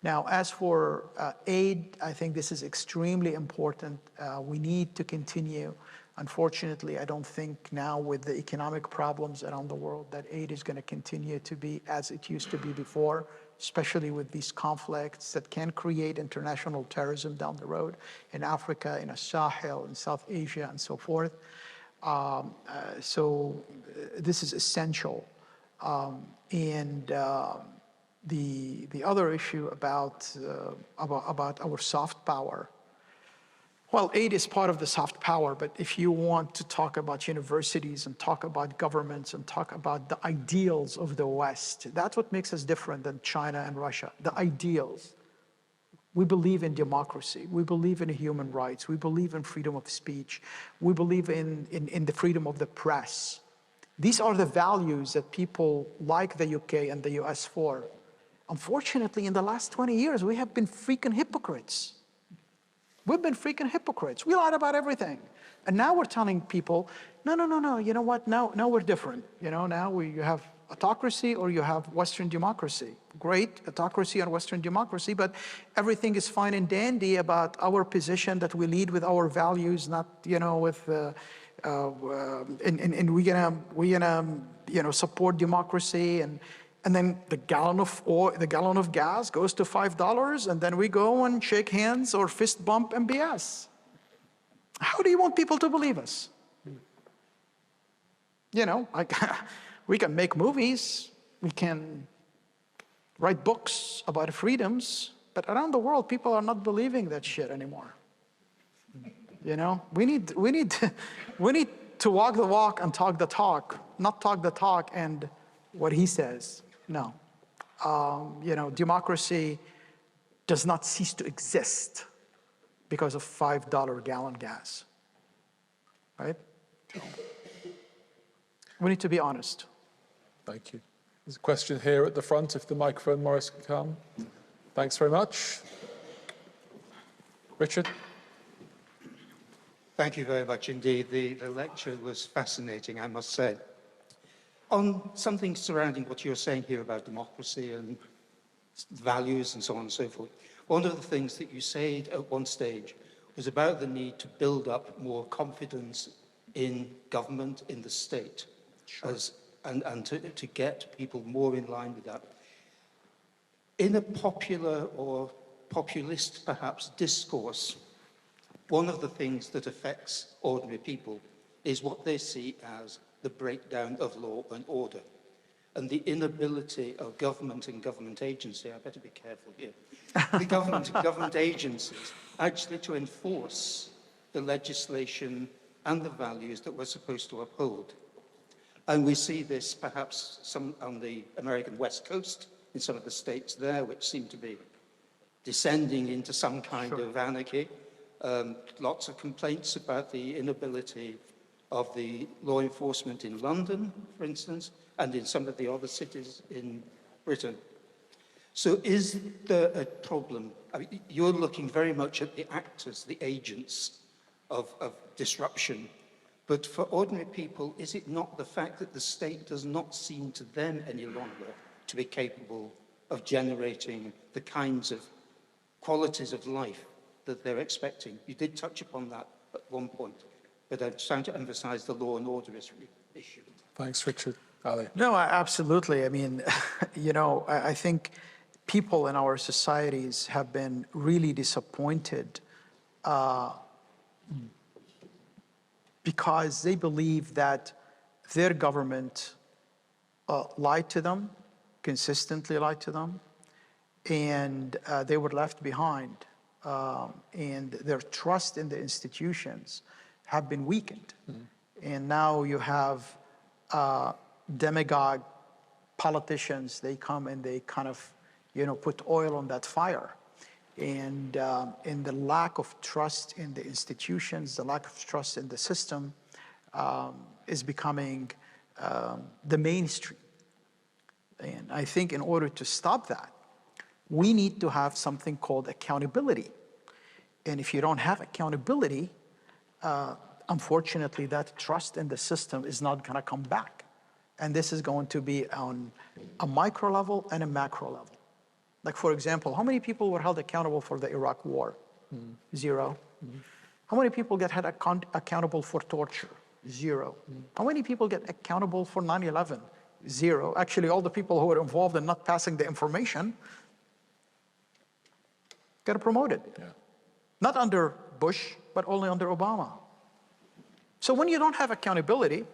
Now, as for aid, I think this is extremely important. We need to continue. Unfortunately, I don't think now with the economic problems around the world that aid is going to continue to be as it used to be before, especially with these conflicts that can create international terrorism down the road in Africa, in Sahel, in South Asia, and so forth. So this is essential. The other issue about our soft power, well, aid is part of the soft power, but if you want to talk about universities and talk about governments and talk about the ideals of the West, that's what makes us different than China and Russia, the ideals. We believe in democracy. We believe in human rights. We believe in freedom of speech. We believe in the freedom of the press. These are the values that people like the UK and the US for. Unfortunately, in the last 20 years, we have been freaking hypocrites. We've been freaking hypocrites. We lied about everything. And now we're telling people, no, you know what? Now we're different. You know, now you have autocracy or you have Western democracy. Great, autocracy and Western democracy, but everything is fine and dandy about our position that we lead with our values, not, you know, with, and we're gonna, you know, support democracy, and then the gallon of oil, the gallon of gas goes to $5, and then we go and shake hands or fist bump MBS. How do you want people to believe us? You know, like, we can make movies, we can write books about freedoms, but around the world, people are not believing that shit anymore. You know, we need to walk the walk and talk the talk, not talk the talk and what he says. No. You know, democracy does not cease to exist because of $5 gallon gas, right? So, we need to be honest. Thank you. There's a question here at the front, if the microphone, Morris, can come. Thanks very much. Richard? Thank you very much indeed. The lecture was fascinating, I must say. On something surrounding what you're saying here about democracy and values and so on and so forth, one of the things that you said at one stage was about the need to build up more confidence in government, in the state, sure. and to get people more in line with that. In a popular or populist, perhaps, discourse, one of the things that affects ordinary people is what they see as the breakdown of law and order. and the inability of government and government agency, I better be careful here, the government and government agencies actually to enforce the legislation and the values that we're supposed to uphold. And we see this perhaps some on the American West Coast, in some of the states there, which seem to be descending into some kind of anarchy. Lots of complaints about the inability of the law enforcement in London, for instance, and in some of the other cities in Britain. So is there a problem? I mean, you're looking very much at the actors, the agents of disruption. But for ordinary people, is it not the fact that the state does not seem to them any longer to be capable of generating the kinds of qualities of life that they're expecting? You did touch upon that at one point, but I'm trying to emphasize the law and order issue. Thanks, Richard. Ali. No, absolutely. I mean, I think people in our societies have been really disappointed because they believe that their government lied to them, consistently lied to them, and they were left behind. And their trust in the institutions have been weakened. And now you have demagogue politicians, they come and they kind of, put oil on that fire. And the lack of trust in the institutions, the lack of trust in the system is becoming the mainstream. And I think in order to stop that, we need to have something called accountability. And if you don't have accountability, unfortunately, that trust in the system is not going to come back. And this is going to be on a micro level and a macro level. Like, for example, how many people were held accountable for the Iraq War? Zero. How many people get held accountable for torture? Zero. How many people get accountable for 9/11? Zero. Actually, all the people who were involved in not passing the information got promoted. Yeah. Not under Bush, but only under Obama. So when you don't have accountability,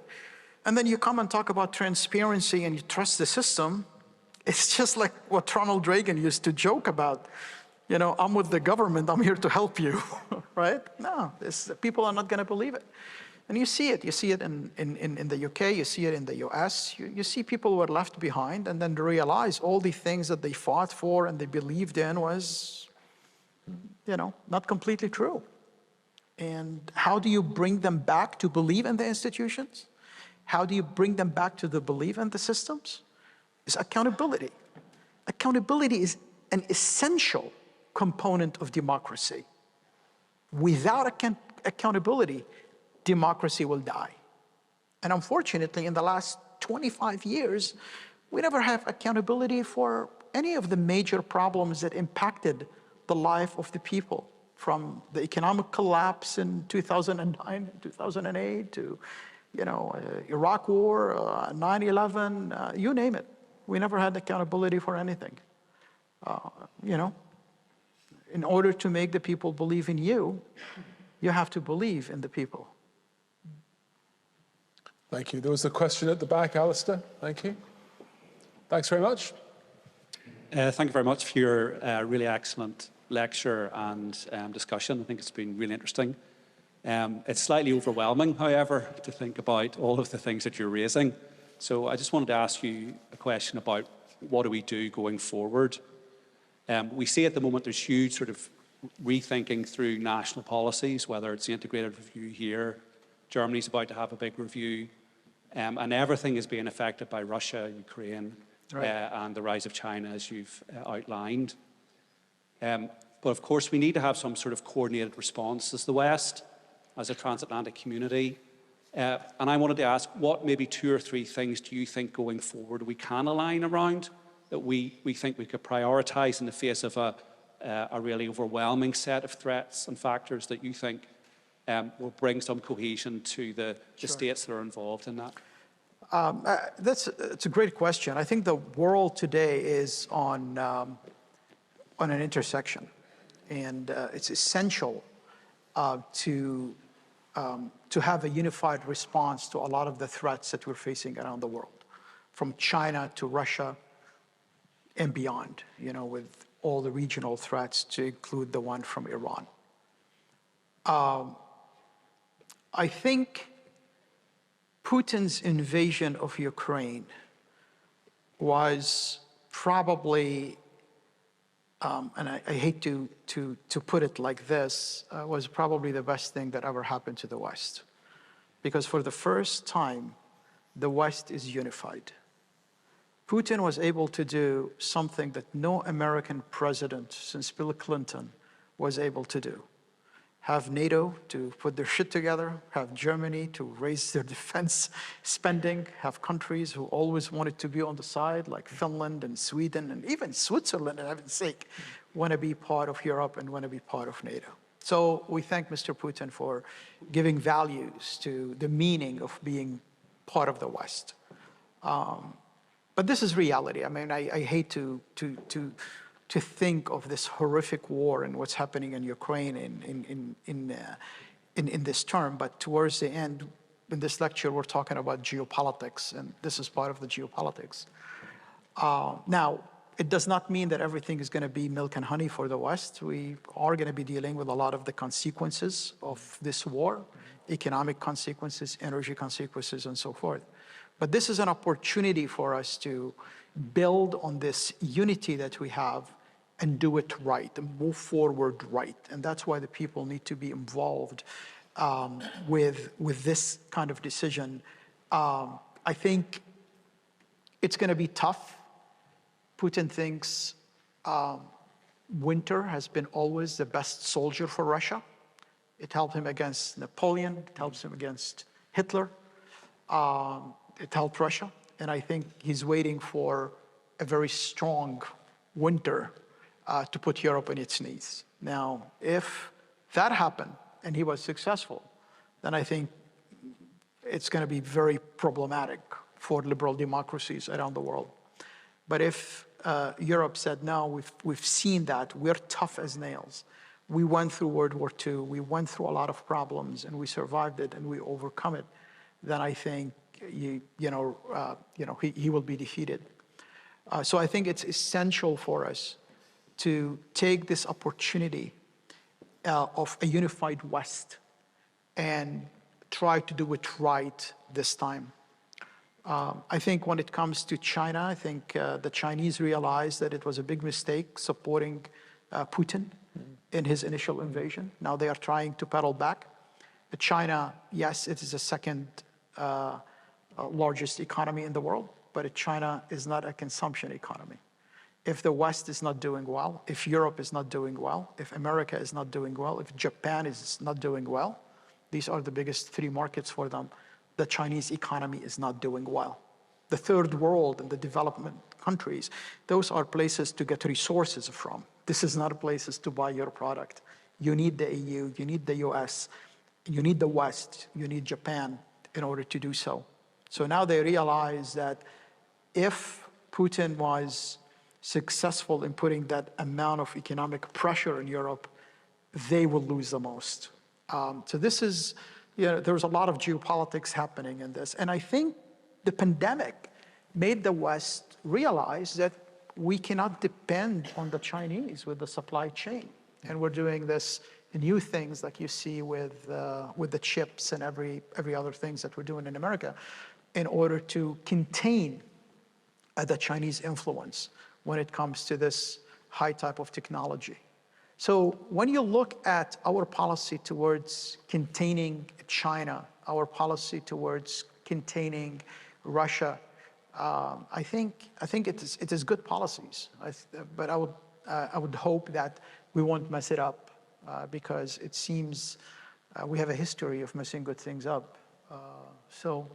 and then you come and talk about transparency and you trust the system, it's just like what Ronald Reagan used to joke about. I'm with the government, I'm here to help you, right? No, people are not going to believe it. And you see it. You see it in the UK, you see it in the US. You see people who are left behind and then realize all the things that they fought for and they believed in was, not completely true. And how do you bring them back to believe in the institutions? How do you bring them back to the belief in the systems? It's accountability. Accountability is an essential component of democracy. Without accountability, democracy will die. And unfortunately, in the last 25 years, we never have accountability for any of the major problems that impacted the life of the people, from the economic collapse in 2009, 2008, to Iraq War, 9/11, you name it. We never had accountability for anything. In order to make the people believe in you, you have to believe in the people. Thank you. There was a question at the back, Alistair. Thank you. Thanks very much. Thank you very much for your really excellent lecture and discussion. I think it's been really interesting. It's slightly overwhelming, however, to think about all of the things that you're raising. So I just wanted to ask you a question about what do we do going forward? We see at the moment there's huge sort of rethinking through national policies, whether it's the integrated review here, Germany's about to have a big review, and everything is being affected by Russia, Ukraine, and the rise of China, as you've outlined. But of course, we need to have some sort of coordinated response as the West, as a transatlantic community. And I wanted to ask, what maybe 2 or 3 things do you think going forward we can align around, that we think we could prioritize in the face of a really overwhelming set of threats and factors that you think will bring some cohesion to the states that are involved in that? It's a great question. I think the world today is on an intersection, and it's essential to have a unified response to a lot of the threats that we're facing around the world. from China to Russia and beyond, you know, with all the regional threats to include the one from Iran. I think Putin's invasion of Ukraine was probably, and I hate to put it like this, was probably the best thing that ever happened to the West. Because for the first time, the West is unified. Putin was able to do something that no American president since Bill Clinton was able to do. Have NATO to put their shit together, have Germany to raise their defense spending, have countries who always wanted to be on the side, like Finland and Sweden and even Switzerland, for heaven's sake, want to be part of Europe and want to be part of NATO. So we thank Mr. Putin for giving values to the meaning of being part of the West. But this is reality. I mean, I hate to think of this horrific war and what's happening in Ukraine in this term, but towards the end, in this lecture, we're talking about geopolitics, and this is part of the geopolitics. Now, it does not mean that everything is going to be milk and honey for the West. We are going to be dealing with a lot of the consequences of this war, economic consequences, energy consequences, and so forth. But this is an opportunity for us to build on this unity that we have and do it right, and move forward right. And that's why the people need to be involved with this kind of decision. I think it's going to be tough. Putin thinks winter has been always the best soldier for Russia. It helped him against Napoleon. It helps him against Hitler. It helped Russia. And I think he's waiting for a very strong winter to put Europe on its knees. Now, if that happened and he was successful, then I think it's going to be very problematic for liberal democracies around the world. But if Europe said, no, we've seen that, we're tough as nails. We went through World War II, we went through a lot of problems, and we survived it, and we overcome it, then I think he will be defeated. So I think it's essential for us to take this opportunity of a unified West and try to do it right this time. I think when it comes to China, I think the Chinese realized that it was a big mistake supporting Putin in his initial invasion. Now they are trying to pedal back. China, yes, it is the second largest economy in the world, but China is not a consumption economy. If the West is not doing well, if Europe is not doing well, if America is not doing well, if Japan is not doing well, these are the biggest three markets for them, the Chinese economy is not doing well. The third world and the development countries, those are places to get resources from. This is not places to buy your product. You need the EU, you need the US, you need the West, you need Japan in order to do so. So now they realize that if Putin was successful in putting that amount of economic pressure in Europe, they will lose the most. So this is, there's a lot of geopolitics happening in this. And I think the pandemic made the West realize that we cannot depend on the Chinese with the supply chain. And we're doing this new things like you see with the chips and every other things that we're doing in America in order to contain the Chinese influence when it comes to this high type of technology. So when you look at our policy towards containing China, our policy towards containing Russia, I think it is good policies. But I would hope that we won't mess it up because it seems we have a history of messing good things up. So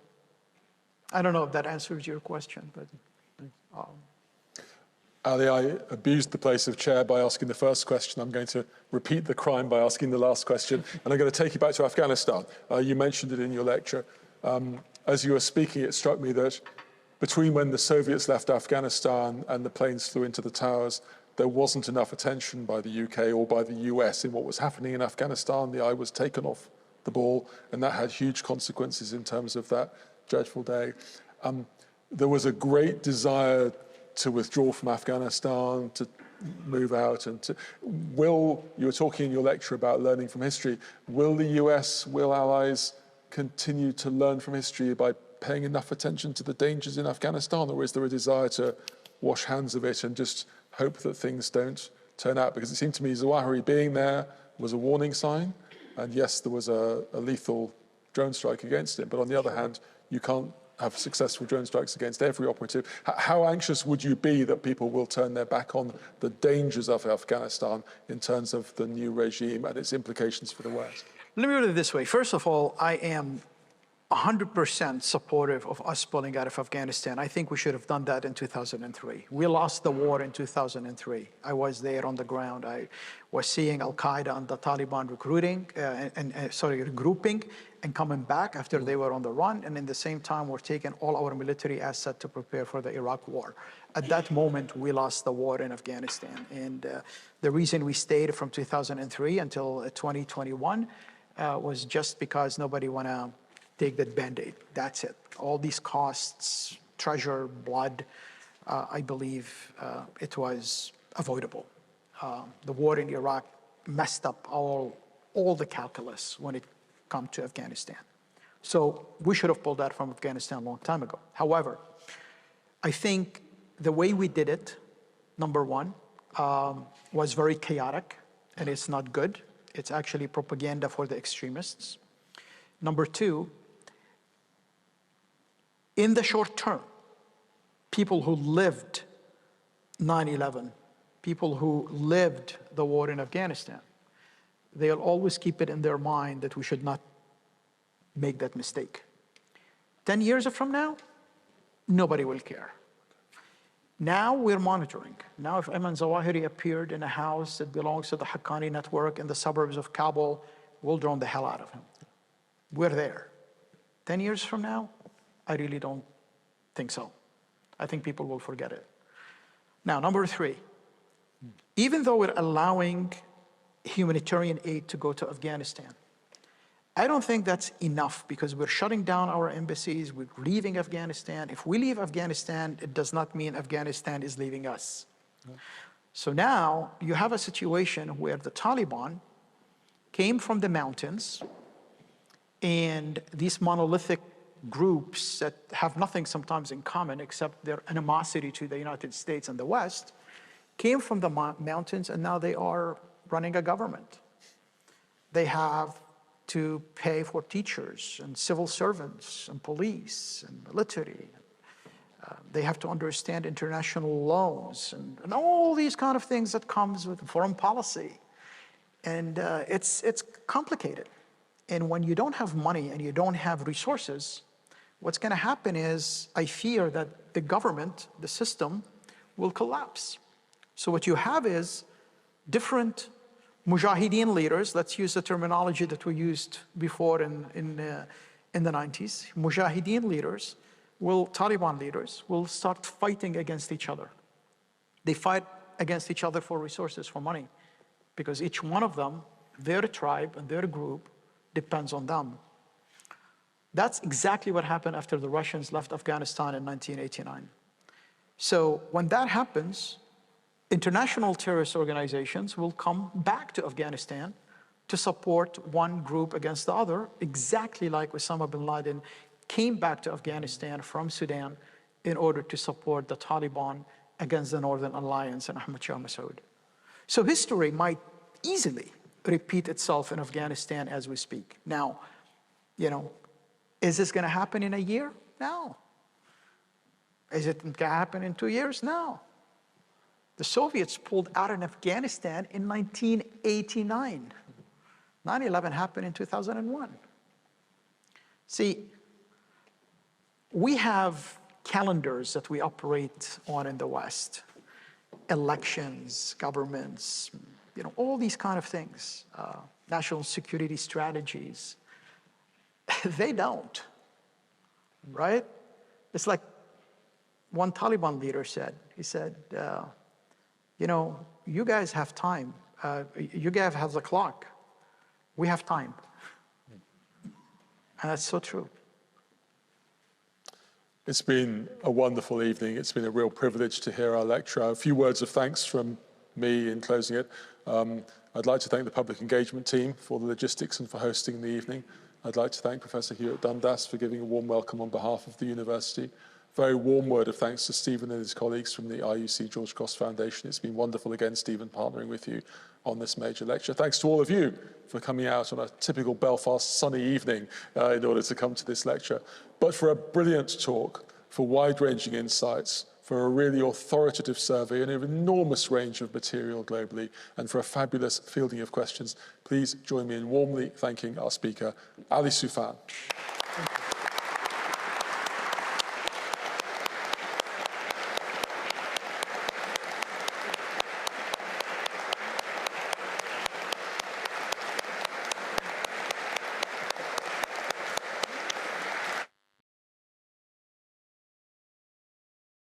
I don't know if that answers your question, but. Ali, I abused the place of chair by asking the first question. I'm going to repeat the crime by asking the last question, and I'm going to take you back to Afghanistan. You mentioned it in your lecture. As you were speaking, it struck me that between when the Soviets left Afghanistan and the planes flew into the towers, there wasn't enough attention by the UK or by the US in what was happening in Afghanistan. The eye was taken off the ball, and that had huge consequences in terms of that dreadful day. there was a great desire to withdraw from Afghanistan, to move out, and you were talking in your lecture about learning from history. Will the US, will allies continue to learn from history by paying enough attention to the dangers in Afghanistan, or is there a desire to wash hands of it and just hope that things don't turn out? Because it seemed to me Zawahiri being there was a warning sign, and yes, there was a lethal drone strike against it, but on the other hand, you can't have successful drone strikes against every operative. How anxious would you be that people will turn their back on the dangers of Afghanistan in terms of the new regime and its implications for the West? Let me put it this way. First of all, I am 100% supportive of us pulling out of Afghanistan. I think we should have done that in 2003. We lost the war in 2003. I was there on the ground. I was seeing Al-Qaeda and the Taliban regrouping and coming back after they were on the run. And in the same time, we're taking all our military assets to prepare for the Iraq war. At that moment, we lost the war in Afghanistan. And the reason we stayed from 2003 until 2021 was just because nobody want to take that Band-Aid. That's it. All these costs, treasure, blood, I believe it was avoidable. The war in Iraq messed up all the calculus when it comes to Afghanistan. So we should have pulled out from Afghanistan a long time ago. However, I think the way we did it, number one, was very chaotic, and it's not good. It's actually propaganda for the extremists. Number two, in the short term, people who lived 9/11, people who lived the war in Afghanistan, they'll always keep it in their mind that we should not make that mistake. 10 years from now, nobody will care. Now we're monitoring. Now if Ayman Zawahiri appeared in a house that belongs to the Haqqani network in the suburbs of Kabul, we'll drone the hell out of him. We're there. 10 years from now, I really don't think so. I think people will forget it. Now, number three, even though we're allowing humanitarian aid to go to Afghanistan, I don't think that's enough because we're shutting down our embassies, we're leaving Afghanistan. If we leave Afghanistan, it does not mean Afghanistan is leaving us. So now you have a situation where the Taliban came from the mountains, and these monolithic groups that have nothing sometimes in common except their animosity to the United States and the West came from the mountains, and now they are running a government. They have to pay for teachers and civil servants and police and military. They have to understand international laws and all these kind of things that comes with foreign policy. And it's complicated. And when you don't have money and you don't have resources, what's going to happen is, I fear that the government, the system, will collapse. So what you have is different mujahideen leaders. Let's use the terminology that we used before in the 90s. Mujahideen leaders, Taliban leaders, will start fighting against each other. They fight against each other for resources, for money, because each one of them, their tribe and their group, depends on them. That's exactly what happened after the Russians left Afghanistan in 1989. So when that happens, international terrorist organizations will come back to Afghanistan to support one group against the other, exactly like Osama bin Laden came back to Afghanistan from Sudan in order to support the Taliban against the Northern Alliance and Ahmad Shah Massoud. So history might easily repeat itself in Afghanistan as we speak. Now, is this going to happen in a year? No. Is it going to happen in 2 years? No. The Soviets pulled out of Afghanistan in 1989. 9/11 happened in 2001. See, we have calendars that we operate on in the West. Elections, governments, all these kind of things. National security strategies. They don't, right? It's like one Taliban leader said. He said, you guys have time. You guys have the clock. We have time. And that's so true. It's been a wonderful evening. It's been a real privilege to hear our lecturer. A few words of thanks from me in closing it. I'd like to thank the public engagement team for the logistics and for hosting the evening. I'd like to thank Professor Hewitt Dundas for giving a warm welcome on behalf of the university. Very warm word of thanks to Stephen and his colleagues from the RUC George Cross Foundation. It's been wonderful again, Stephen, partnering with you on this major lecture. Thanks to all of you for coming out on a typical Belfast sunny evening in order to come to this lecture. But for a brilliant talk, for wide-ranging insights, for a really authoritative survey and an enormous range of material globally, and for a fabulous fielding of questions, please join me in warmly thanking our speaker, Ali Soufan.